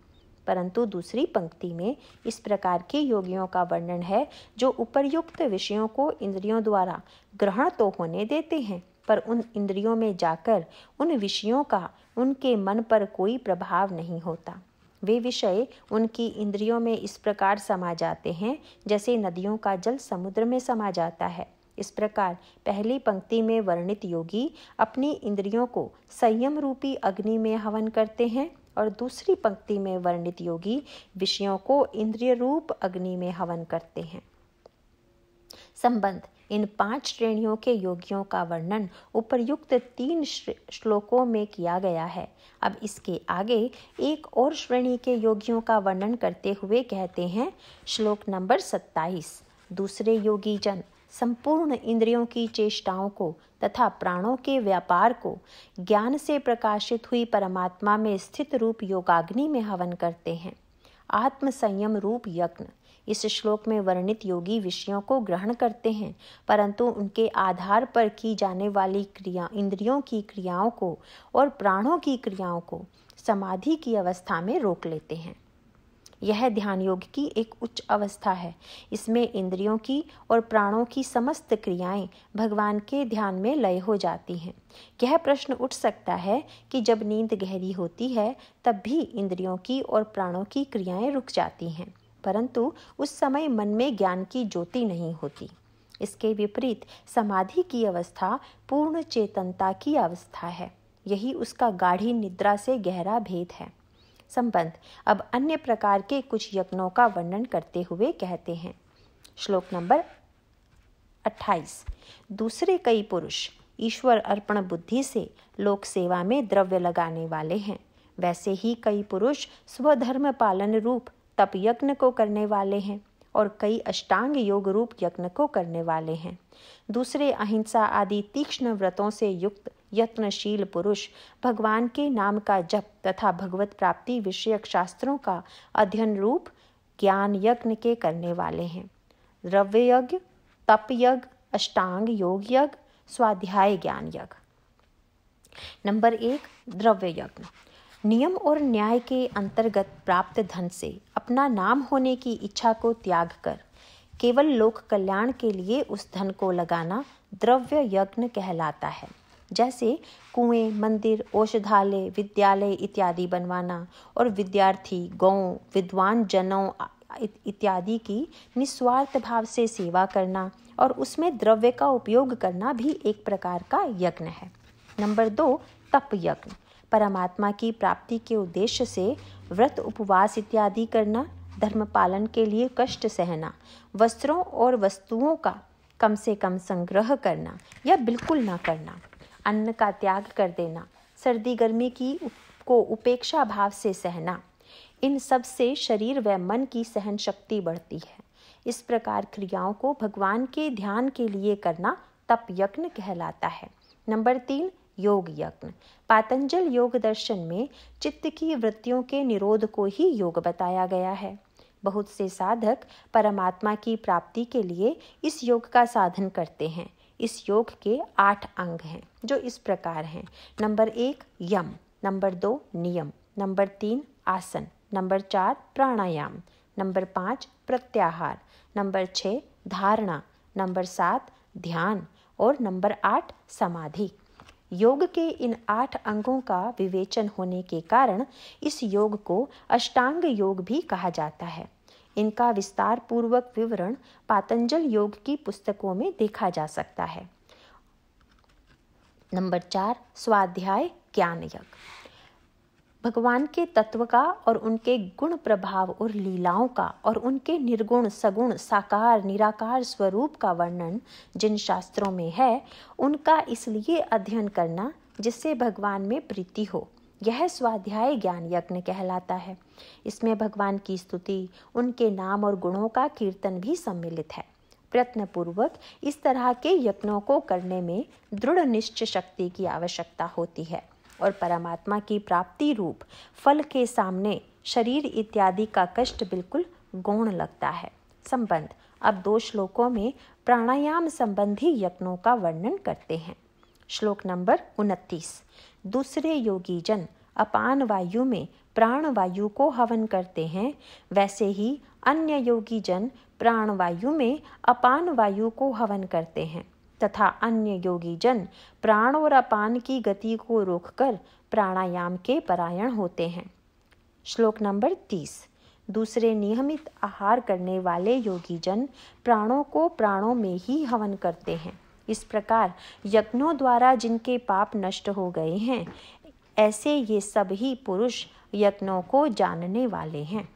A: परंतु दूसरी पंक्ति में इस प्रकार के योगियों का वर्णन है जो उपर्युक्त विषयों को इंद्रियों द्वारा ग्रहण तो होने देते हैं, पर उन इंद्रियों में जाकर उन विषयों का उनके मन पर कोई प्रभाव नहीं होता। वे विषय उनकी इंद्रियों में इस प्रकार समा जाते हैं जैसे नदियों का जल समुद्र में समा जाता है। इस प्रकार पहली पंक्ति में वर्णित योगी अपनी इंद्रियों को संयम रूपी अग्नि में हवन करते हैं और दूसरी पंक्ति में वर्णित योगी विषयों को इंद्रिय रूप अग्नि में हवन करते हैं। संबंध: इन 5 श्रेणियों के योगियों का वर्णन उपर्युक्त 3 श्लोकों में किया गया है। अब इसके आगे एक और श्रेणी के योगियों का वर्णन करते हुए कहते हैं। श्लोक नंबर 27। दूसरे योगी जन संपूर्ण इंद्रियों की चेष्टाओं को तथा प्राणों के व्यापार को ज्ञान से प्रकाशित हुई परमात्मा में स्थित रूप योगाग्नि में हवन करते हैं। आत्म संयम रूप यज्ञ इस श्लोक में वर्णित योगी विषयों को ग्रहण करते हैं, परंतु उनके आधार पर की जाने वाली इंद्रियों की क्रियाओं को और प्राणों की क्रियाओं को समाधि की अवस्था में रोक लेते हैं। यह ध्यान योग की एक उच्च अवस्था है। इसमें इंद्रियों की और प्राणों की समस्त क्रियाएं भगवान के ध्यान में लय हो जाती हैं। यह प्रश्न उठ सकता है कि जब नींद गहरी होती है तब भी इंद्रियों की और प्राणों की क्रियाएं रुक जाती हैं, परंतु उस समय मन में ज्ञान की ज्योति नहीं होती। इसके विपरीत समाधि की अवस्था पूर्ण चेतनता की अवस्था है। यही उसका गाढ़ी निद्रा से गहरा भेद है। संबंध अब अन्य प्रकार के कुछ यज्ञों का वर्णन करते हुए कहते हैं। श्लोक नंबर 28। दूसरे कई पुरुष ईश्वर अर्पण बुद्धि से लोक सेवा में द्रव्य लगाने वाले हैं, वैसे ही कई पुरुष स्वधर्म पालन रूप तप यज्ञ को करने वाले हैं और कई अष्टांग योग रूप यज्ञ को करने वाले हैं। दूसरे अहिंसा आदि तीक्ष्ण व्रतों से युक्त यत्नशील पुरुष भगवान के नाम का जप तथा भगवत प्राप्ति विषयक शास्त्रों का अध्ययन रूप ज्ञान यज्ञ के करने वाले हैं। द्रव्य यज्ञ, तप यज्ञ, अष्टांग योग यज्ञ, स्वाध्याय ज्ञान यज्ञ। नंबर 1, द्रव्य यज्ञ। नियम और न्याय के अंतर्गत प्राप्त धन से अपना नाम होने की इच्छा को त्याग कर केवल लोक कल्याण के लिए उस धन को लगाना द्रव्य यज्ञ कहलाता है। जैसे कुएं, मंदिर, औषधालय, विद्यालय इत्यादि बनवाना और विद्यार्थी, गौं, विद्वान जनों इत्यादि की निस्वार्थ भाव से सेवा करना और उसमें द्रव्य का उपयोग करना भी एक प्रकार का यज्ञ है। नंबर 2, तप यज्ञ। परमात्मा की प्राप्ति के उद्देश्य से व्रत, उपवास इत्यादि करना, धर्म पालन के लिए कष्ट सहना, वस्त्रों और वस्तुओं का कम से कम संग्रह करना या बिल्कुल न करना, अन्न का त्याग कर देना, सर्दी गर्मी को उपेक्षा भाव से सहना, इन सब से शरीर व मन की सहन शक्ति बढ़ती है। इस प्रकार क्रियाओं को भगवान के ध्यान के लिए करना तप यज्ञ कहलाता है। नंबर 3, योग यज्ञ। पातंजल योग दर्शन में चित्त की वृत्तियों के निरोध को ही योग बताया गया है। बहुत से साधक परमात्मा की प्राप्ति के लिए इस योग का साधन करते हैं। इस योग के 8 अंग हैं जो इस प्रकार हैं। नंबर 1, यम। नंबर 2, नियम। नंबर 3, आसन। नंबर 4, प्राणायाम। नंबर 5, प्रत्याहार। नंबर 6, धारणा। नंबर 7, ध्यान और नंबर 8, समाधि। योग के इन 8 अंगों का विवेचन होने के कारण इस योग को अष्टांग योग भी कहा जाता है। इनका विस्तार पूर्वक विवरण पातंजल योग की पुस्तकों में देखा जा सकता है। नंबर 4, स्वाध्याय ज्ञान यज्ञ। भगवान के तत्व का और उनके गुण प्रभाव और लीलाओं का और उनके निर्गुण, सगुण, साकार, निराकार स्वरूप का वर्णन जिन शास्त्रों में है, उनका इसलिए अध्ययन करना जिससे भगवान में प्रीति हो, यह स्वाध्याय ज्ञान यज्ञ कहलाता है। इसमें भगवान की स्तुति, उनके नाम और गुणों का कीर्तन भी सम्मिलित है। प्रयत्नपूर्वक इस तरह के यज्ञों को करने में दृढ़ निश्चय शक्ति की आवश्यकता होती है और परमात्मा की प्राप्ति रूप फल के सामने शरीर इत्यादि का कष्ट बिल्कुल गौण लगता है। संबंध अब 2 श्लोकों में प्राणायाम संबंधी यज्ञों का वर्णन करते हैं। श्लोक नंबर 29। दूसरे योगी जन अपान वायु में प्राण वायु को हवन करते हैं, वैसे ही अन्य योगी जन प्राण वायु में अपान वायु को हवन करते हैं तथा अन्य योगी जन प्राण और अपान की गति को रोककर प्राणायाम के परायण होते हैं। श्लोक नंबर 30। दूसरे नियमित आहार करने वाले योगी जन प्राणों को प्राणों में ही हवन करते हैं। इस प्रकार यज्ञों द्वारा जिनके पाप नष्ट हो गए हैं, ऐसे ये सभी पुरुष यज्ञों को जानने वाले हैं।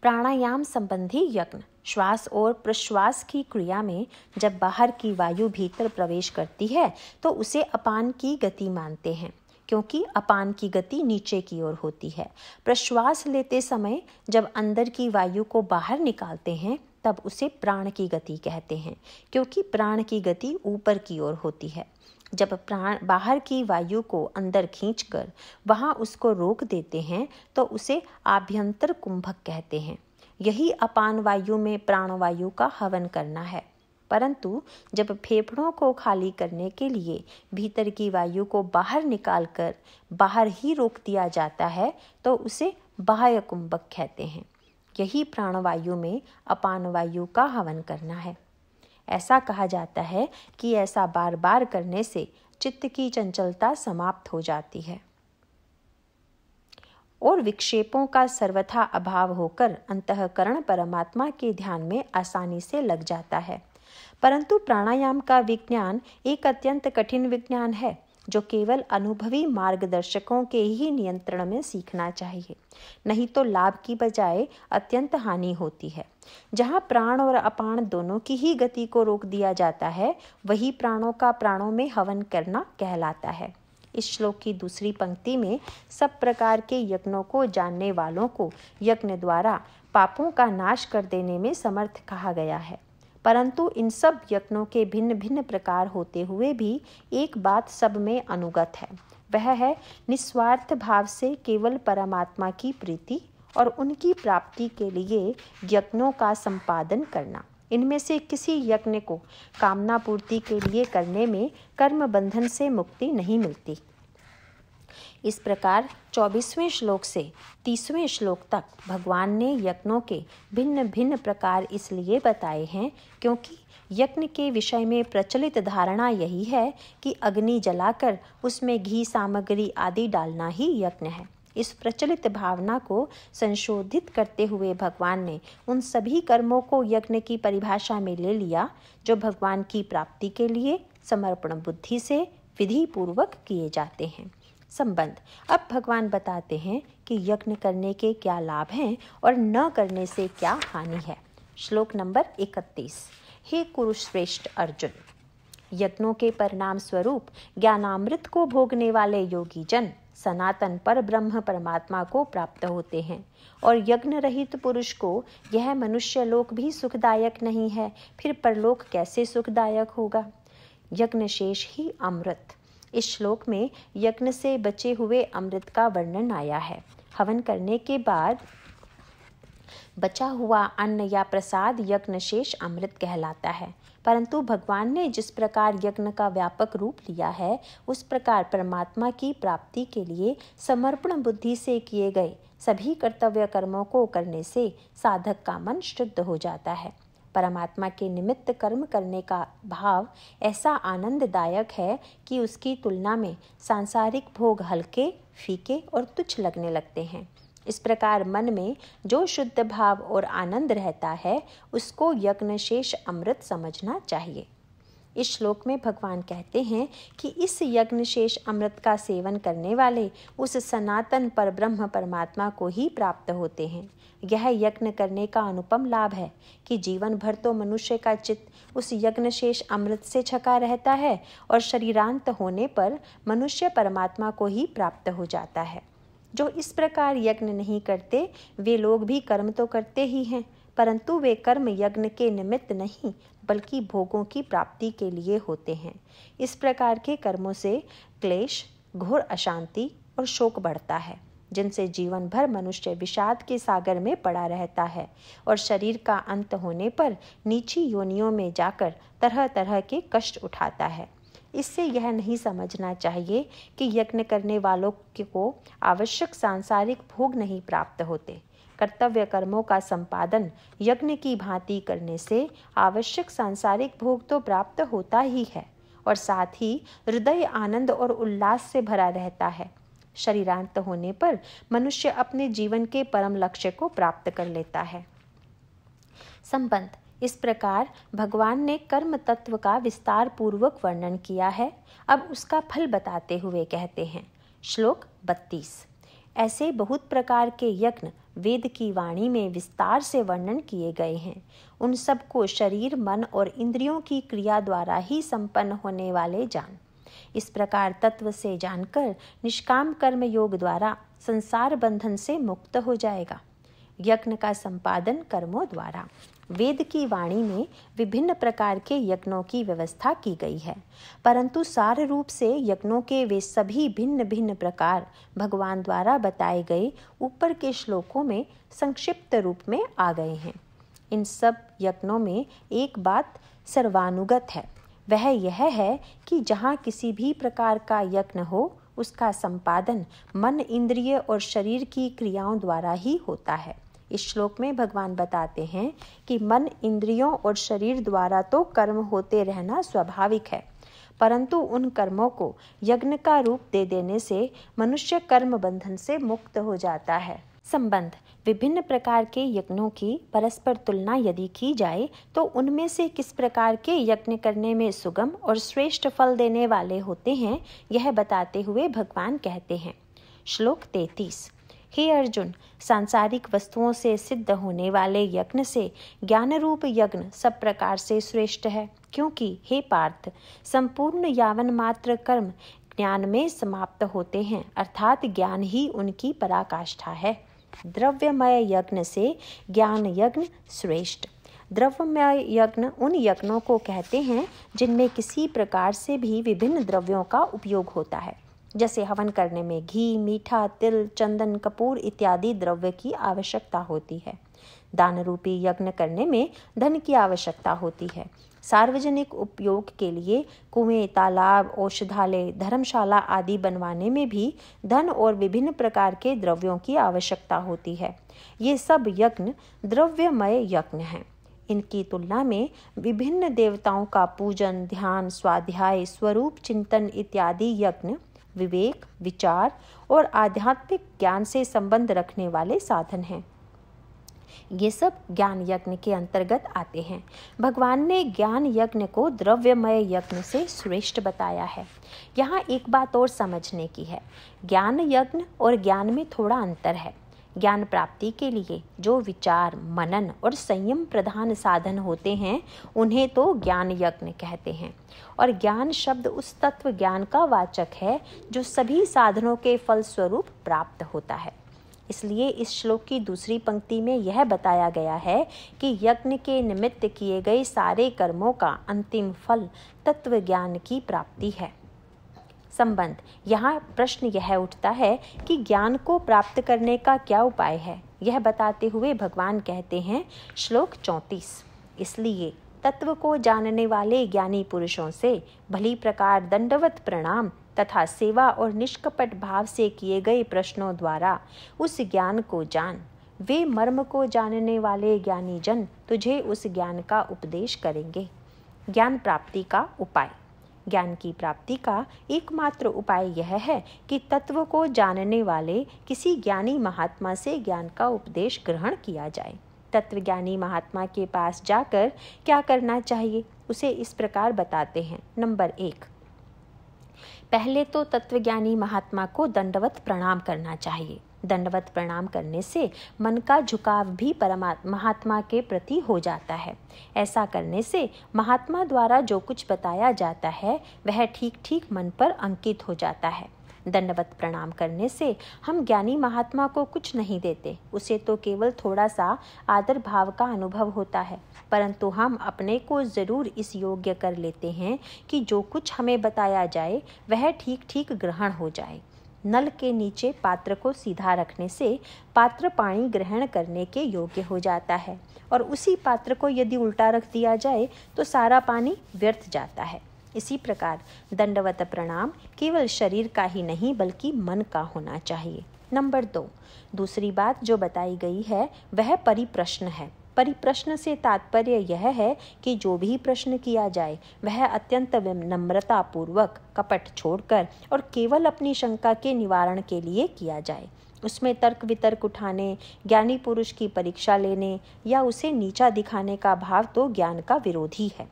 A: प्राणायाम संबंधी यज्ञ। श्वास और प्रश्वास की क्रिया में जब बाहर की वायु भीतर प्रवेश करती है तो उसे अपान की गति मानते हैं, क्योंकि अपान की गति नीचे की ओर होती है। प्रश्वास लेते समय जब अंदर की वायु को बाहर निकालते हैं तब उसे प्राण की गति कहते हैं, क्योंकि प्राण की गति ऊपर की ओर होती है। जब प्राण बाहर की वायु को अंदर खींचकर वहां उसको रोक देते हैं तो उसे आभ्यंतर कुंभक कहते हैं। यही अपान वायु में प्राणवायु का हवन करना है। परंतु जब फेफड़ों को खाली करने के लिए भीतर की वायु को बाहर निकालकर बाहर ही रोक दिया जाता है तो उसे बाह्य कुंभक कहते हैं। यही प्राणवायु में अपान वायु का हवन करना है। ऐसा कहा जाता है कि ऐसा बार बार करने से चित्त की चंचलता समाप्त हो जाती है और विक्षेपों का सर्वथा अभाव होकर अंतःकरण परमात्मा के ध्यान में आसानी से लग जाता है। परंतु प्राणायाम का विज्ञान एक अत्यंत कठिन विज्ञान है जो केवल अनुभवी मार्गदर्शकों के ही नियंत्रण में सीखना चाहिए, नहीं तो लाभ की बजाय अत्यंत हानि होती है। जहाँ प्राण और अपान दोनों की ही गति को रोक दिया जाता है, वही प्राणों का प्राणों में हवन करना कहलाता है। इस श्लोक की दूसरी पंक्ति में सब प्रकार के यज्ञों को जानने वालों को यज्ञ द्वारा पापों का नाश कर देने में समर्थ कहा गया है। परंतु इन सब यज्ञों के भिन्न भिन्न प्रकार होते हुए भी एक बात सब में अनुगत है, वह है निस्वार्थ भाव से केवल परमात्मा की प्रीति और उनकी प्राप्ति के लिए यज्ञों का संपादन करना। इनमें से किसी यज्ञ को कामना पूर्ति के लिए करने में कर्म बंधन से मुक्ति नहीं मिलती। इस प्रकार 24वें श्लोक से 30वें श्लोक तक भगवान ने यज्ञों के भिन्न भिन्न प्रकार इसलिए बताए हैं क्योंकि यज्ञ के विषय में प्रचलित धारणा यही है कि अग्नि जलाकर उसमें घी सामग्री आदि डालना ही यज्ञ है। इस प्रचलित भावना को संशोधित करते हुए भगवान ने उन सभी कर्मों को यज्ञ की परिभाषा में ले लिया जो भगवान की प्राप्ति के लिए समर्पण बुद्धि से विधि पूर्वक किए जाते हैं। संबंध। अब भगवान बताते हैं कि यज्ञ करने के क्या लाभ हैं और न करने से क्या हानि है। श्लोक नंबर 31। हे कुरुश्रेष्ठ अर्जुन, यज्ञों के परिणाम स्वरूप ज्ञानामृत को भोगने वाले योगी जन सनातन पर ब्रह्म परमात्मा को प्राप्त होते हैं और यज्ञ रहित पुरुष को यह मनुष्य लोक भी सुखदायक नहीं है, फिर परलोक कैसे सुखदायक होगा। यज्ञ शेष ही अमृत। इस श्लोक में यज्ञ से बचे हुए अमृत का वर्णन आया है। हवन करने के बाद बचा हुआ अन्न या प्रसाद यज्ञ शेष अमृत कहलाता है। परंतु भगवान ने जिस प्रकार यज्ञ का व्यापक रूप लिया है, उस प्रकार परमात्मा की प्राप्ति के लिए समर्पण बुद्धि से किए गए सभी कर्तव्य कर्मों को करने से साधक का मन शुद्ध हो जाता है। परमात्मा के निमित्त कर्म करने का भाव ऐसा आनंददायक है कि उसकी तुलना में सांसारिक भोग हल्के, फीके और तुच्छ लगने लगते हैं। इस प्रकार मन में जो शुद्ध भाव और आनंद रहता है उसको यज्ञ शेष अमृत समझना चाहिए। इस श्लोक में भगवान कहते हैं कि इस यज्ञ शेष अमृत का सेवन करने वाले उस सनातन पर ब्रह्म परमात्मा को ही प्राप्त होते हैं। यह यज्ञ करने का अनुपम लाभ है कि जीवन भर तो मनुष्य का चित्त उस यज्ञ शेष अमृत से छका रहता है और शरीरांत होने पर मनुष्य परमात्मा को ही प्राप्त हो जाता है। जो इस प्रकार यज्ञ नहीं करते वे लोग भी कर्म तो करते ही हैं, परंतु वे कर्म यज्ञ के निमित्त नहीं बल्कि भोगों की प्राप्ति के लिए होते हैं। इस प्रकार के कर्मों से क्लेश, घोर अशांति और शोक बढ़ता है, जिनसे जीवन भर मनुष्य विषाद के सागर में पड़ा रहता है और शरीर का अंत होने पर नीची योनियों में जाकर तरह तरह के कष्ट उठाता है। इससे यह नहीं समझना चाहिए कि यज्ञ करने वालों को आवश्यक सांसारिक भोग नहीं प्राप्त होते। कर्तव्य कर्मों का संपादन यज्ञ की भांति करने से आवश्यक सांसारिक भोग तो प्राप्त होता ही है और साथ ही हृदय आनंद और उल्लास से भरा रहता है। शरीरांत होने पर मनुष्य अपने जीवन के परम लक्ष्य को प्राप्त कर लेता है। संबंध। इस प्रकार भगवान ने कर्म तत्व का विस्तार पूर्वक वर्णन किया है। अब उसका फल बताते हुए कहते हैं। श्लोक 32। ऐसे बहुत प्रकार के यज्ञ वेद की वाणी में विस्तार से वर्णन किए गए हैं। उन सब को शरीर, मन और इंद्रियों की क्रिया द्वारा ही संपन्न होने वाले जान। इस प्रकार तत्व से जानकर निष्काम कर्म योग द्वारा संसार बंधन से मुक्त हो जाएगा। यज्ञ का संपादन कर्मों द्वारा। वेद की वाणी में विभिन्न प्रकार के यज्ञों की व्यवस्था की गई है, परंतु सार रूप से यज्ञों के वे सभी भिन्न भिन्न प्रकार भगवान द्वारा बताए गए ऊपर के श्लोकों में संक्षिप्त रूप में आ गए हैं। इन सब यज्ञों में एक बात सर्वानुगत है, वह यह है कि जहाँ किसी भी प्रकार का यज्ञ हो उसका संपादन मन, इंद्रिय और शरीर की क्रियाओं द्वारा ही होता है। इस श्लोक में भगवान बताते हैं कि मन, इंद्रियों और शरीर द्वारा तो कर्म होते रहना स्वाभाविक है, परंतु उन कर्मों को यज्ञ का रूप दे देने से मनुष्य कर्म बंधन से मुक्त हो जाता है। संबंध: विभिन्न प्रकार के यज्ञों की परस्पर तुलना यदि की जाए तो उनमें से किस प्रकार के यज्ञ करने में सुगम और श्रेष्ठ फल देने वाले होते हैं, यह बताते हुए भगवान कहते हैं। श्लोक 33: हे अर्जुन, सांसारिक वस्तुओं से सिद्ध होने वाले यज्ञ से ज्ञान रूप यज्ञ सब प्रकार से श्रेष्ठ है, क्योंकि हे पार्थ, संपूर्ण यावन मात्र कर्म ज्ञान में समाप्त होते हैं, अर्थात ज्ञान ही उनकी पराकाष्ठा है। द्रव्यमय यज्ञ से ज्ञान यज्ञ श्रेष्ठ। द्रव्यमय यज्ञ उन यज्ञों को कहते हैं जिनमें किसी प्रकार से भी विभिन्न द्रव्यों का उपयोग होता है, जैसे हवन करने में घी, मीठा, तिल, चंदन, कपूर इत्यादि द्रव्य की आवश्यकता होती है। दान रूपी यज्ञ करने में धन की आवश्यकता होती है। सार्वजनिक उपयोग के लिए कुएं, तालाब, औषधालय, धर्मशाला आदि बनवाने में भी धन और विभिन्न प्रकार के द्रव्यों की आवश्यकता होती है। ये सब यज्ञ द्रव्यमय यज्ञ हैं। इनकी तुलना में विभिन्न देवताओं का पूजन, ध्यान, स्वाध्याय, स्वरूप चिंतन इत्यादि यज्ञ विवेक, विचार और आध्यात्मिक ज्ञान से संबंध रखने वाले साधन हैं। ये सब ज्ञान यज्ञ के अंतर्गत आते हैं। भगवान ने ज्ञान यज्ञ को द्रव्यमय यज्ञ से श्रेष्ठ बताया है। यहाँ एक बात और समझने की है, ज्ञान यज्ञ और ज्ञान में थोड़ा अंतर है। ज्ञान प्राप्ति के लिए जो विचार, मनन और संयम प्रधान साधन होते हैं उन्हें तो ज्ञान यज्ञ कहते हैं, और ज्ञान शब्द उस तत्व ज्ञान का वाचक है जो सभी साधनों के फल स्वरूप प्राप्त होता है। इसलिए इस श्लोक की दूसरी पंक्ति में यह बताया गया है कि यज्ञ के निमित्त किए गए सारे कर्मों का अंतिम फल तत्व ज्ञान की प्राप्ति है। संबंध: यहाँ प्रश्न यह उठता है कि ज्ञान को प्राप्त करने का क्या उपाय है। यह बताते हुए भगवान कहते हैं, श्लोक 34: इसलिए तत्व को जानने वाले ज्ञानी पुरुषों से भली प्रकार दंडवत प्रणाम तथा सेवा और निष्कपट भाव से किए गए प्रश्नों द्वारा उस ज्ञान को जान। वे मर्म को जानने वाले ज्ञानी जन तुझे उस ज्ञान का उपदेश करेंगे। ज्ञान प्राप्ति का उपाय: ज्ञान की प्राप्ति का एकमात्र उपाय यह है कि तत्व को जानने वाले किसी ज्ञानी महात्मा से ज्ञान का उपदेश ग्रहण किया जाए। तत्वज्ञानी महात्मा के पास जाकर क्या करना चाहिए, उसे इस प्रकार बताते हैं। नंबर 1, पहले तो तत्वज्ञानी महात्मा को दंडवत प्रणाम करना चाहिए। दंडवत प्रणाम करने से मन का झुकाव भी महात्मा के प्रति हो जाता है। ऐसा करने से महात्मा द्वारा जो कुछ बताया जाता है वह ठीक ठीक मन पर अंकित हो जाता है। दंडवत प्रणाम करने से हम ज्ञानी महात्मा को कुछ नहीं देते, उसे तो केवल थोड़ा सा आदर भाव का अनुभव होता है, परंतु हम अपने को जरूर इस योग्य कर लेते हैं कि जो कुछ हमें बताया जाए वह ठीक ठीक ग्रहण हो जाए। नल के नीचे पात्र को सीधा रखने से पात्र पानी ग्रहण करने के योग्य हो जाता है, और उसी पात्र को यदि उल्टा रख दिया जाए तो सारा पानी व्यर्थ जाता है। इसी प्रकार दंडवत प्रणाम केवल शरीर का ही नहीं बल्कि मन का होना चाहिए। नंबर 2, दूसरी बात जो बताई गई है वह परिप्रश्न है। परिप्रश्न से तात्पर्य यह है कि जो भी प्रश्न किया जाए वह अत्यंत विनम्रता पूर्वक, कपट छोड़कर और केवल अपनी शंका के निवारण के लिए किया जाए। उसमें तर्क वितर्क उठाने, ज्ञानी पुरुष की परीक्षा लेने या उसे नीचा दिखाने का भाव तो ज्ञान का विरोधी है।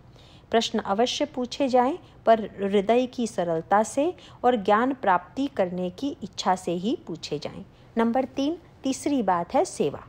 A: प्रश्न अवश्य पूछे जाएं, पर हृदय की सरलता से और ज्ञान प्राप्ति करने की इच्छा से ही पूछे जाएं। नंबर 3, तीसरी बात है सेवा।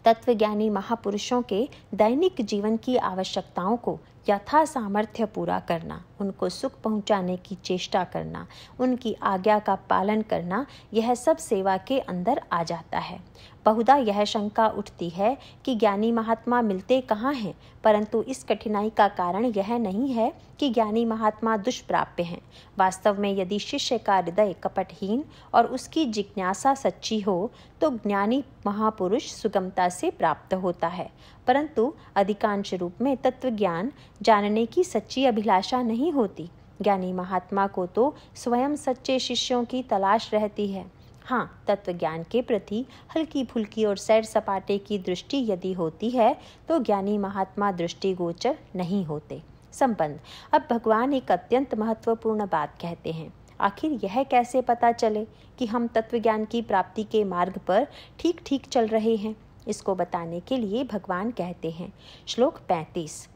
A: तत्वज्ञानी महापुरुषों के दैनिक जीवन की आवश्यकताओं को यथा सामर्थ्य पूरा करना, उनको सुख पहुंचाने की चेष्टा करना, उनकी आज्ञा का पालन करना, यह सब सेवा के अंदर आ जाता है। बहुधा यह शंका उठती है कि ज्ञानी महात्मा मिलते कहाँ हैं, परंतु इस कठिनाई का कारण यह नहीं है कि ज्ञानी महात्मा दुष्प्राप्य हैं। वास्तव में यदि शिष्य का हृदय कपटहीन और उसकी जिज्ञासा सच्ची हो तो ज्ञानी महापुरुष सुगमता से प्राप्त होता है, परंतु अधिकांश रूप में तत्व ज्ञान जानने की सच्ची अभिलाषा नहीं होती। ज्ञानी महात्मा को तो स्वयं सच्चे शिष्यों की तलाश रहती है। हाँ, तत्व ज्ञान के प्रति हल्की फुल्की और सैर सपाटे की दृष्टि यदि होती है तो ज्ञानी महात्मा दृष्टिगोचर नहीं होते। संबंध। अब भगवान एक अत्यंत महत्वपूर्ण बात कहते हैं। आखिर यह कैसे पता चले कि हम तत्व ज्ञान की प्राप्ति के मार्ग पर ठीक ठीक चल रहे हैं? इसको बताने के लिए भगवान कहते हैं, श्लोक 35,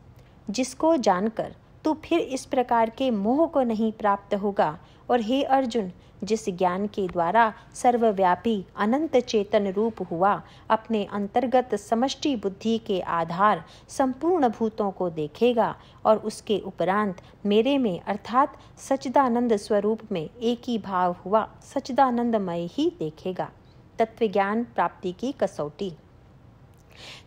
A: जिसको जानकर तू फिर इस प्रकार के मोह को नहीं प्राप्त होगा, और हे अर्जुन, जिस ज्ञान के द्वारा सर्वव्यापी अनंत चेतन रूप हुआ, अपने अंतर्गत समष्टि बुद्धि के आधार संपूर्ण भूतों को देखेगा और उसके उपरांत मेरे में अर्थात सच्चिदानंद स्वरूप में एक ही भाव हुआ सच्चिदानंदमय ही देखेगा। तत्वज्ञान प्राप्ति की कसौटी।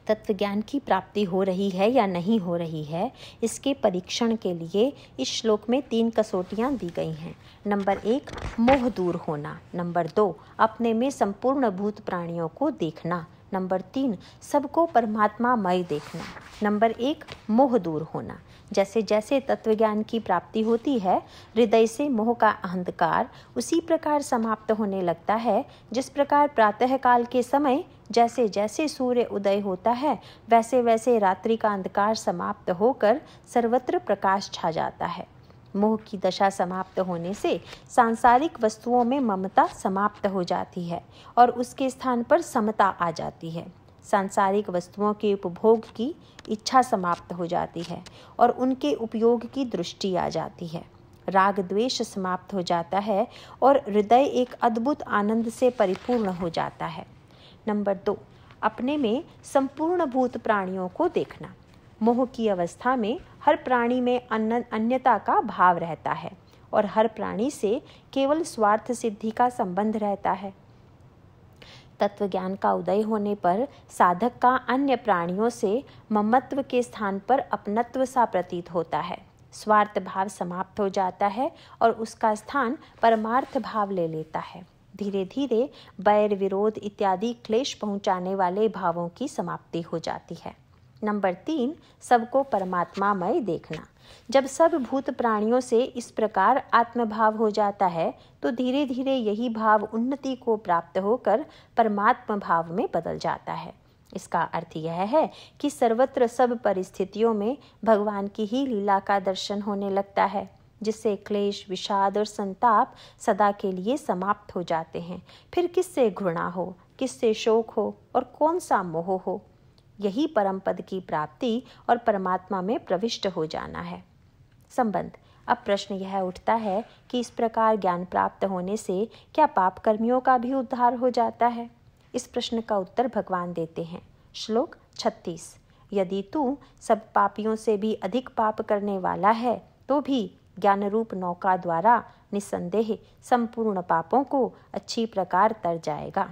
A: तत्व ज्ञान की प्राप्ति हो रही है या नहीं हो रही है, इसके परीक्षण के लिए इस श्लोक में 3 कसौटियाँ दी गई हैं। नंबर 1, मोह दूर होना। नंबर 2, अपने में संपूर्ण भूत प्राणियों को देखना। नंबर 3, सबको परमात्मामय देखना। नंबर 1, मोह दूर होना। जैसे जैसे तत्वज्ञान की प्राप्ति होती है, हृदय से मोह का अहंकार उसी प्रकार समाप्त होने लगता है जिस प्रकार प्रातः काल के समय जैसे जैसे सूर्य उदय होता है, वैसे वैसे रात्रि का अंधकार समाप्त होकर सर्वत्र प्रकाश छा जाता है। मोह की दशा समाप्त होने से सांसारिक वस्तुओं में ममता समाप्त हो जाती है और उसके स्थान पर समता आ जाती है। सांसारिक वस्तुओं के उपभोग की इच्छा समाप्त हो जाती है और उनके उपयोग की दृष्टि आ जाती है। राग द्वेष समाप्त हो जाता है और हृदय एक अद्भुत आनंद से परिपूर्ण हो जाता है। नंबर 2, अपने में संपूर्ण भूत प्राणियों को देखना। मोह की अवस्था में हर प्राणी में अन्यता का भाव रहता है और हर प्राणी से केवल स्वार्थ सिद्धि का संबंध रहता है। तत्व ज्ञान का उदय होने पर साधक का अन्य प्राणियों से ममत्व के स्थान पर अपनत्व सा प्रतीत होता है। स्वार्थ भाव समाप्त हो जाता है और उसका स्थान परमार्थ भाव ले लेता है। धीरे धीरे बैर विरोध इत्यादि क्लेश पहुंचाने वाले भावों की समाप्ति हो जाती है। नंबर 3, सबको परमात्मामय देखना। जब सब भूत प्राणियों से इस प्रकार आत्मभाव हो जाता है तो धीरे धीरे यही भाव उन्नति को प्राप्त होकर परमात्म भाव में बदल जाता है। इसका अर्थ यह है कि सर्वत्र सब परिस्थितियों में भगवान की ही लीला का दर्शन होने लगता है, जिससे क्लेश, विषाद और संताप सदा के लिए समाप्त हो जाते हैं। फिर किससे घृणा हो, किससे शोक हो और कौन सा मोह हो। यही परम पद की प्राप्ति और परमात्मा में प्रविष्ट हो जाना है। संबंध। अब प्रश्न यह उठता है कि इस प्रकार ज्ञान प्राप्त होने से क्या पाप कर्मियों का भी उद्धार हो जाता है? इस प्रश्न का उत्तर भगवान देते हैं। श्लोक 36, यदि तू सब पापियों से भी अधिक पाप करने वाला है तो भी ज्ञान रूप नौका द्वारा निस्संदेह संपूर्ण पापों को अच्छी प्रकार तर जाएगा।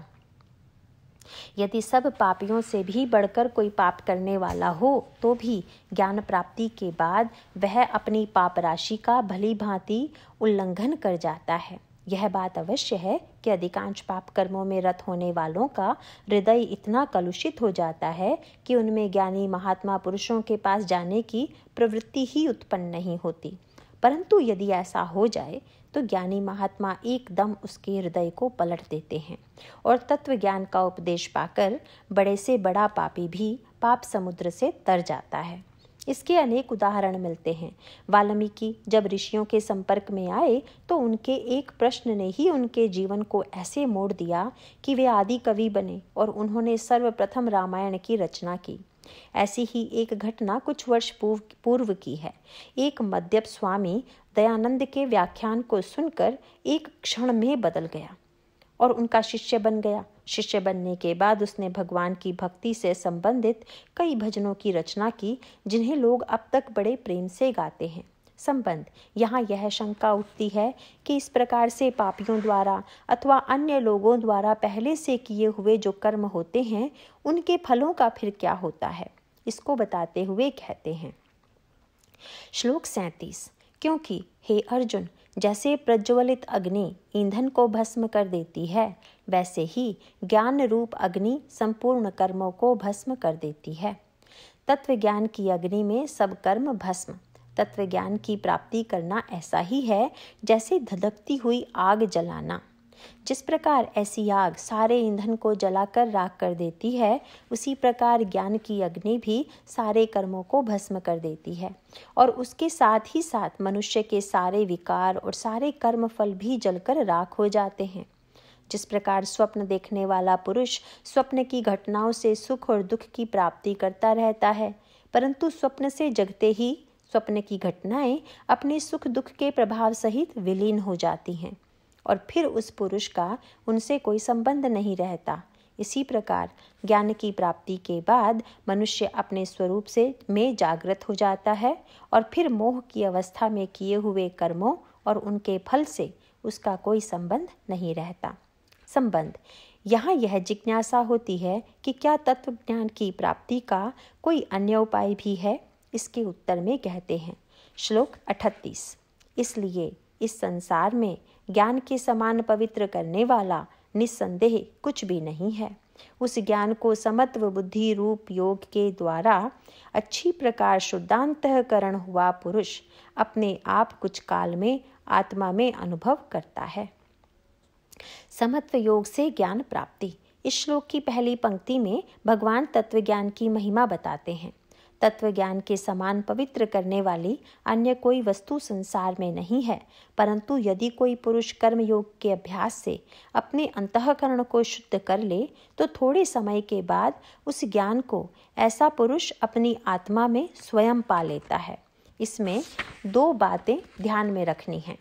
A: यदि सब पापियों से भी बढ़कर कोई पाप करने वाला हो तो भी ज्ञान प्राप्ति के बाद वह अपनी पाप राशि का भली भांति उल्लंघन कर जाता है। यह बात अवश्य है कि अधिकांश पाप कर्मों में रत होने वालों का हृदय इतना कलुषित हो जाता है कि उनमें ज्ञानी महात्मा पुरुषों के पास जाने की प्रवृत्ति ही उत्पन्न नहीं होती। परंतु यदि ऐसा हो जाए तो ज्ञानी महात्मा एकदम उसके हृदय को पलट देते हैं और तत्व ज्ञान का उपदेश पाकर बड़े से बड़ा पापी भी पाप समुद्र से तर जाता है। इसके अनेक उदाहरण मिलते हैं। वाल्मीकि जब ऋषियों के संपर्क में आए तो उनके एक प्रश्न ने ही उनके जीवन को ऐसे मोड़ दिया कि वे आदि कवि बने और उन्होंने सर्वप्रथम रामायण की रचना की। ऐसी ही एक घटना कुछ वर्ष पूर्व की है। एक मद्यप स्वामी दयानंद के व्याख्यान को सुनकर एक क्षण में बदल गया। और उनका शिष्य बन गया। शिष्य बनने के बाद उसने भगवान की भक्ति से संबंधित कई भजनों की रचना की, जिन्हें लोग अब तक बड़े प्रेम से गाते हैं। संबंध, यहाँ यह शंका उठती है कि इस प्रकार से पापियों द्वारा अथवा अन्य लोगों द्वारा पहले से किए हुए जो कर्म होते हैं, उनके फलों का फिर क्या होता है। इसको बताते हुए कहते हैं, श्लोक 37, क्योंकि हे अर्जुन, जैसे प्रज्वलित अग्नि ईंधन को भस्म कर देती है, वैसे ही ज्ञान रूप अग्नि संपूर्ण कर्मों को भस्म कर देती है। तत्व ज्ञान की अग्नि में सब कर्म भस्म। तत्व ज्ञान की प्राप्ति करना ऐसा ही है जैसे धधकती हुई आग जलाना। जिस प्रकार ऐसी आग सारे ईंधन को जलाकर राख कर देती है, उसी प्रकार ज्ञान की अग्नि भी सारे कर्मों को भस्म कर देती है और उसके साथ ही साथ मनुष्य के सारे विकार और सारे कर्म फल भी जलकर राख हो जाते हैं। जिस प्रकार स्वप्न देखने वाला पुरुष स्वप्न की घटनाओं से सुख और दुख की प्राप्ति करता रहता है, परंतु स्वप्न से जगते ही स्वप्न की घटनाएं अपने सुख दुख के प्रभाव सहित विलीन हो जाती हैं और फिर उस पुरुष का उनसे कोई संबंध नहीं रहता। इसी प्रकार ज्ञान की प्राप्ति के बाद मनुष्य अपने स्वरूप से में जागृत हो जाता है और फिर मोह की अवस्था में किए हुए कर्मों और उनके फल से उसका कोई संबंध नहीं रहता। संबंध, यहाँ यह जिज्ञासा होती है कि क्या तत्व ज्ञान की प्राप्ति का कोई अन्य उपाय भी है। इसके उत्तर में कहते हैं, श्लोक 38, इसलिए इस संसार में ज्ञान के समान पवित्र करने वाला निस्संदेह कुछ भी नहीं है। उस ज्ञान को समत्व बुद्धि रूप योग के द्वारा अच्छी प्रकार शुद्धांतःकरण हुआ पुरुष अपने आप कुछ काल में आत्मा में अनुभव करता है। समत्व योग से ज्ञान प्राप्ति। इस श्लोक की पहली पंक्ति में भगवान तत्व ज्ञान की महिमा बताते हैं। तत्व ज्ञान के समान पवित्र करने वाली अन्य कोई वस्तु संसार में नहीं है, परंतु यदि कोई पुरुष कर्म योग के अभ्यास से अपने अंतःकरण को शुद्ध कर ले, तो थोड़े समय के बाद उस ज्ञान को ऐसा पुरुष अपनी आत्मा में स्वयं पा लेता है। इसमें दो बातें ध्यान में रखनी हैं।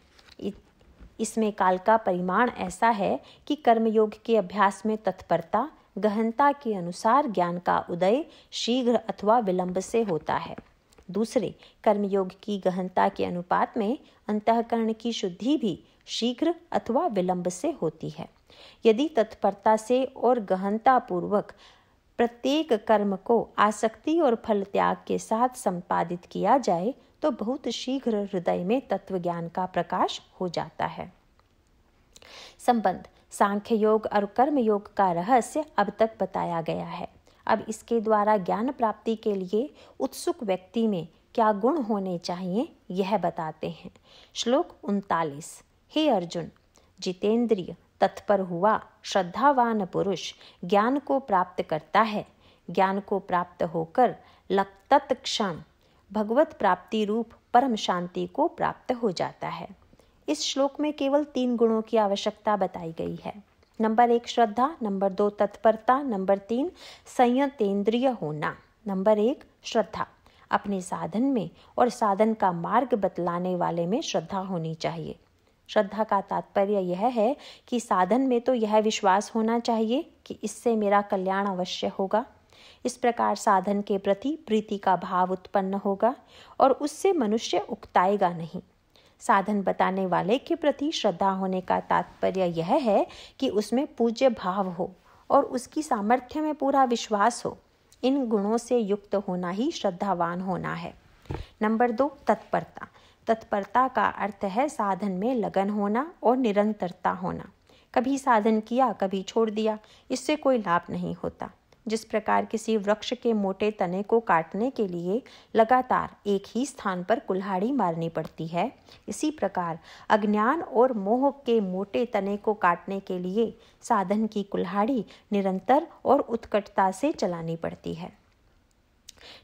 A: इसमें काल का परिमाण ऐसा है कि कर्मयोग के अभ्यास में तत्परता गहनता के अनुसार ज्ञान का उदय शीघ्र अथवा विलंब से होता है। दूसरे, कर्मयोग की गहनता के अनुपात में अंतःकरण की शुद्धि भी शीघ्र अथवा विलंब से होती है। यदि तत्परता से और गहनता पूर्वक प्रत्येक कर्म को आसक्ति और फल त्याग के साथ संपादित किया जाए, तो बहुत शीघ्र हृदय में तत्व ज्ञान का प्रकाश हो जाता है। संबंध, सांख्य योग और कर्म योग का रहस्य अब तक बताया गया है। अब इसके द्वारा ज्ञान प्राप्ति के लिए उत्सुक व्यक्ति में क्या गुण होने चाहिए, यह बताते हैं। श्लोक 39, हे अर्जुन, जितेंद्रिय तत्पर हुआ श्रद्धावान पुरुष ज्ञान को प्राप्त करता है। ज्ञान को प्राप्त होकर तत्क्षण भगवत प्राप्ति रूप परम शांति को प्राप्त हो जाता है। इस श्लोक में केवल 3 गुणों की आवश्यकता बताई गई है। नंबर 1 श्रद्धा, नंबर 2 तत्परता, नंबर 3 संयतेंद्रिय होना। नंबर 1 श्रद्धा, अपने साधन में और साधन का मार्ग बतलाने वाले में श्रद्धा होनी चाहिए। श्रद्धा का तात्पर्य यह है कि साधन में तो यह विश्वास होना चाहिए कि इससे मेरा कल्याण अवश्य होगा। इस प्रकार साधन के प्रति प्रीति का भाव उत्पन्न होगा और उससे मनुष्य उकताएगा नहीं। साधन बताने वाले के प्रति श्रद्धा होने का तात्पर्य यह है कि उसमें पूज्य भाव हो और उसकी सामर्थ्य में पूरा विश्वास हो। इन गुणों से युक्त होना ही श्रद्धावान होना है। नंबर 2 तत्परता। तत्परता का अर्थ है साधन में लगन होना और निरंतरता होना। कभी साधन किया, कभी छोड़ दिया, इससे कोई लाभ नहीं होता। जिस प्रकार किसी वृक्ष के मोटे तने को काटने के लिए लगातार एक ही स्थान पर कुल्हाड़ी मारनी पड़ती है, इसी प्रकार अज्ञान और मोह के मोटे तने को काटने के लिए साधन की कुल्हाड़ी निरंतर और उत्कटता से चलानी पड़ती है।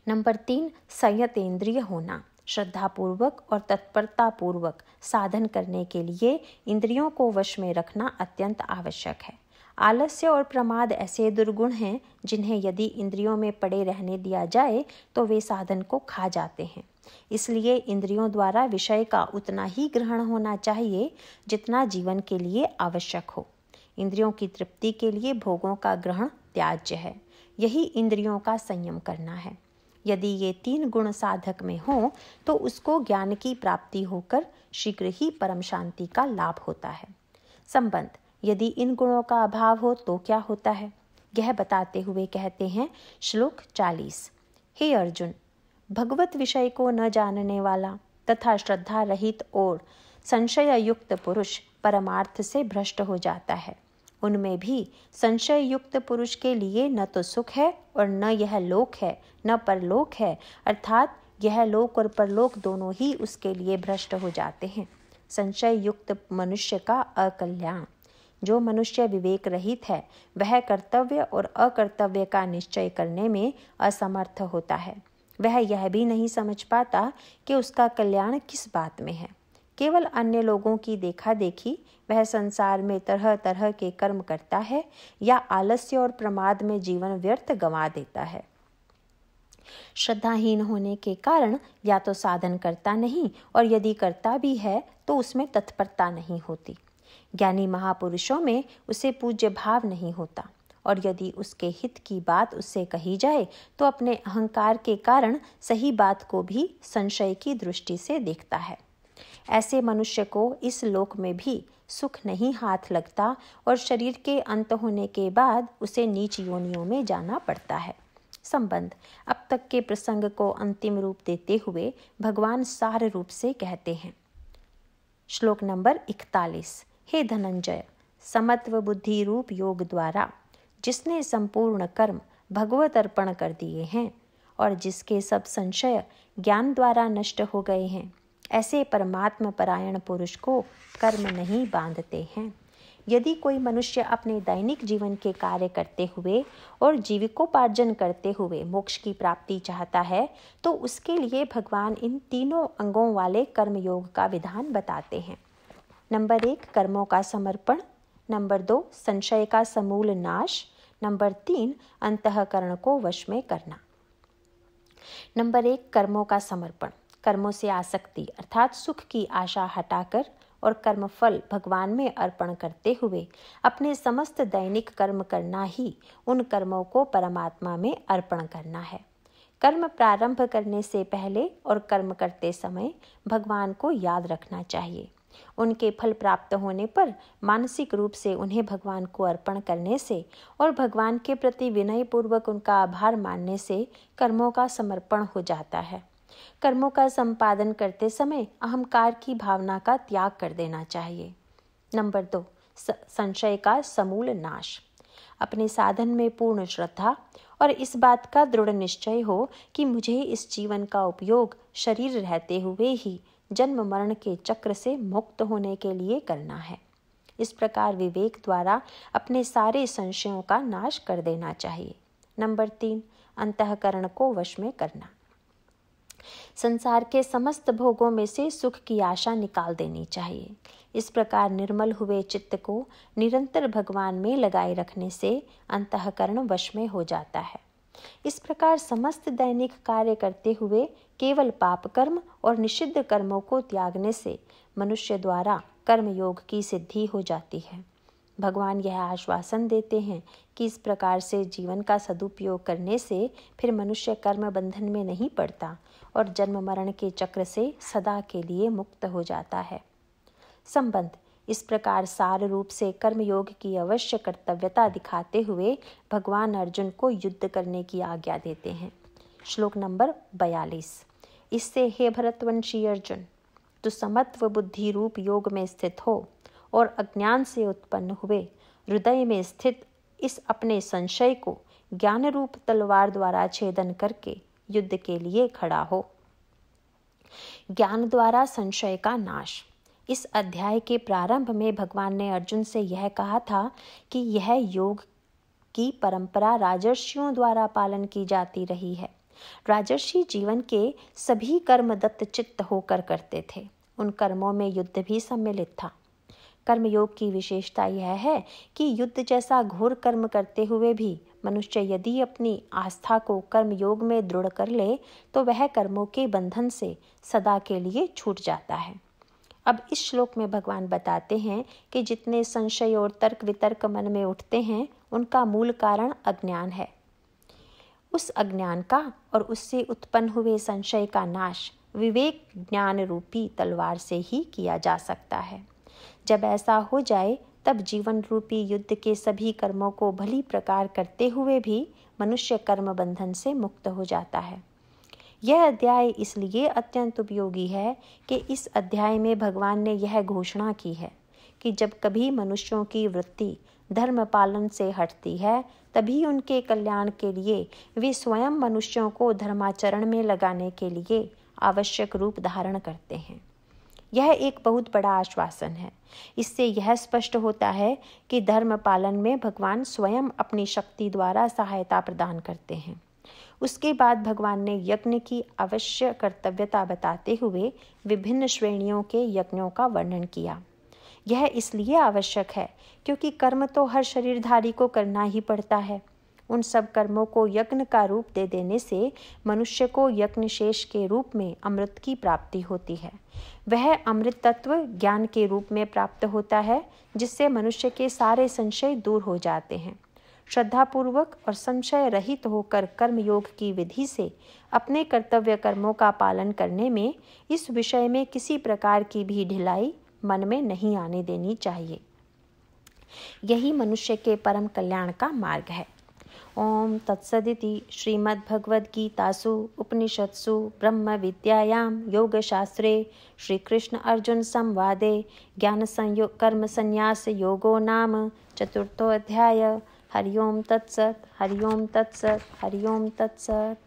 A: नंबर 3 संयतेंद्रिय होना। श्रद्धापूर्वक और तत्परतापूर्वक साधन करने के लिए इंद्रियों को वश में रखना अत्यंत आवश्यक है। आलस्य और प्रमाद ऐसे दुर्गुण हैं जिन्हें यदि इंद्रियों में पड़े रहने दिया जाए तो वे साधन को खा जाते हैं। इसलिए इंद्रियों द्वारा विषय का उतना ही ग्रहण होना चाहिए जितना जीवन के लिए आवश्यक हो। इंद्रियों की तृप्ति के लिए भोगों का ग्रहण त्याज्य है। यही इंद्रियों का संयम करना है। यदि ये 3 गुण साधक में हो तो उसको ज्ञान की प्राप्ति होकर शीघ्र ही परम शांति का लाभ होता है। संबंध: यदि इन गुणों का अभाव हो तो क्या होता है, यह बताते हुए कहते हैं श्लोक 40। हे अर्जुन, भगवत विषय को न जानने वाला तथा श्रद्धा रहित और संशय युक्त पुरुष परमार्थ से भ्रष्ट हो जाता है। उनमें भी संशय युक्त पुरुष के लिए न तो सुख है और न यह लोक है न परलोक है, अर्थात यह लोक और परलोक दोनों ही उसके लिए भ्रष्ट हो जाते हैं। संशय युक्त मनुष्य का अकल्याण। जो मनुष्य विवेक रहित है वह कर्तव्य और अकर्तव्य का निश्चय करने में असमर्थ होता है। वह यह भी नहीं समझ पाता कि उसका कल्याण किस बात में है। केवल अन्य लोगों की देखा देखी वह संसार में तरह तरह के कर्म करता है या आलस्य और प्रमाद में जीवन व्यर्थ गंवा देता है। श्रद्धाहीन होने के कारण या तो साधन करता नहीं और यदि करता भी है तो उसमें तत्परता नहीं होती। ज्ञानी महापुरुषों में उसे पूज्य भाव नहीं होता और यदि उसके हित की बात उससे कही जाए तो अपने अहंकार के कारण सही बात को भी संशय की दृष्टि से देखता है। ऐसे मनुष्य को इस लोक में भी सुख नहीं हाथ लगता और शरीर के अंत होने के बाद उसे नीच योनियों में जाना पड़ता है। संबंध: अब तक के प्रसंग को अंतिम रूप देते हुए भगवान सार रूप से कहते हैं। श्लोक नंबर 41। हे धनंजय, समत्व बुद्धि रूप योग द्वारा जिसने संपूर्ण कर्म भगवत अर्पण कर दिए हैं और जिसके सब संशय ज्ञान द्वारा नष्ट हो गए हैं, ऐसे परमात्मा परायण पुरुष को कर्म नहीं बांधते हैं। यदि कोई मनुष्य अपने दैनिक जीवन के कार्य करते हुए और जीविकोपार्जन करते हुए मोक्ष की प्राप्ति चाहता है तो उसके लिए भगवान इन तीनों अंगों वाले कर्मयोग का विधान बताते हैं। नंबर 1 कर्मों का समर्पण, नंबर 2 संशय का समूल नाश, नंबर 3 अंतःकरण को वश में करना। नंबर 1 कर्मों का समर्पण। कर्मों से आसक्ति अर्थात सुख की आशा हटाकर और कर्मफल भगवान में अर्पण करते हुए अपने समस्त दैनिक कर्म करना ही उन कर्मों को परमात्मा में अर्पण करना है। कर्म प्रारंभ करने से पहले और कर्म करते समय भगवान को याद रखना चाहिए। उनके फल प्राप्त होने पर मानसिक रूप से उन्हें भगवान को अर्पण करने से और भगवान के प्रति विनय पूर्वक उनका आभार मानने से कर्मों का समर्पण हो जाता है। कर्मों का संपादन करते समय अहंकार की भावना का त्याग कर देना चाहिए। नंबर 2 संशय का समूल नाश। अपने साधन में पूर्ण श्रद्धा और इस बात का दृढ़ निश्चय हो कि मुझे इस जीवन का उपयोग शरीर रहते हुए ही जन्म मरण के चक्र से मुक्त होने के लिए करना है। इस प्रकार विवेक द्वारा अपने सारे संशयों का नाश कर देना चाहिए। नंबर 3 अंतःकरण को वश में करना। संसार के समस्त भोगों में से सुख की आशा निकाल देनी चाहिए। इस प्रकार निर्मल हुए चित्त को निरंतर भगवान में लगाए रखने से अंतःकरण वश में हो जाता है। इस प्रकार समस्त दैनिक कार्य करते हुए केवल पाप कर्म और निषिद्ध कर्मों को त्यागने से मनुष्य द्वारा कर्म योग की सिद्धि हो जाती है। भगवान यह आश्वासन देते हैं कि इस प्रकार से जीवन का सदुपयोग करने से फिर मनुष्य कर्म बंधन में नहीं पड़ता और जन्म मरण के चक्र से सदा के लिए मुक्त हो जाता है। संबंध: इस प्रकार सार रूप से कर्मयोग की अवश्य कर्तव्यता दिखाते हुए भगवान अर्जुन को युद्ध करने की आज्ञा देते हैं। श्लोक नंबर 42। इससे हे भरतवंशी अर्जुन, तू समत्व बुद्धि रूप योग में स्थित हो और अज्ञान से उत्पन्न हुए हृदय में स्थित इस अपने संशय को ज्ञान रूप तलवार द्वारा छेदन करके युद्ध के लिए खड़ा हो। ज्ञान द्वारा संशय का नाश। इस अध्याय के प्रारंभ में भगवान ने अर्जुन से यह कहा था कि यह योग की परंपरा राजर्षियों द्वारा पालन की जाती रही है। राजर्षि जीवन के सभी कर्म दत्त चित्त होकर करते थे। उन कर्मों में युद्ध भी सम्मिलित था। कर्मयोग की विशेषता यह है कि युद्ध जैसा घोर कर्म करते हुए भी मनुष्य यदि अपनी आस्था को कर्मयोग में दृढ़ कर ले तो वह कर्मों के बंधन से सदा के लिए छूट जाता है। अब इस श्लोक में भगवान बताते हैं कि जितने संशय और तर्क वितर्क मन में उठते हैं उनका मूल कारण अज्ञान है। उस अज्ञान का और उससे उत्पन्न हुए संशय का नाश विवेक ज्ञान रूपी तलवार से ही किया जा सकता है। जब ऐसा हो जाए तब जीवन रूपी युद्ध के सभी कर्मों को भली प्रकार करते हुए भी मनुष्य कर्म बंधन से मुक्त हो जाता है। यह अध्याय इसलिए अत्यंत उपयोगी है कि इस अध्याय में भगवान ने यह घोषणा की है कि जब कभी मनुष्यों की वृत्ति धर्म पालन से हटती है तभी उनके कल्याण के लिए वे स्वयं मनुष्यों को धर्माचरण में लगाने के लिए आवश्यक रूप धारण करते हैं। यह एक बहुत बड़ा आश्वासन है। इससे यह स्पष्ट होता है कि धर्म पालन में भगवान स्वयं अपनी शक्ति द्वारा सहायता प्रदान करते हैं। उसके बाद भगवान ने यज्ञ की अवश्य कर्तव्यता बताते हुए विभिन्न श्रेणियों के यज्ञों का वर्णन किया। यह इसलिए आवश्यक है क्योंकि कर्म तो हर शरीरधारी को करना ही पड़ता है। उन सब कर्मों को यज्ञ का रूप दे देने से मनुष्य को यज्ञ शेष के रूप में अमृत की प्राप्ति होती है। वह अमृत तत्व ज्ञान के रूप में प्राप्त होता है जिससे मनुष्य के सारे संशय दूर हो जाते हैं। श्रद्धापूर्वक और संशय रहित होकर कर्मयोग की विधि से अपने कर्तव्य कर्मों का पालन करने में इस विषय में किसी प्रकार की भी ढिलाई मन में नहीं आने देनी चाहिए। यही मनुष्य के परम कल्याण का मार्ग है। ओम तत्सदिति श्रीमद्भगवद्गीतासु उपनिषत्सु ब्रह्म विद्यायां योगशास्त्रे श्रीकृष्ण अर्जुन संवादे ज्ञान संयोग कर्म संन्यास योगो नाम चतुर्थोऽध्याय। हरि ओम तत्सत्, हरि ओम तत्सत्, हरि ओम तत्सत्।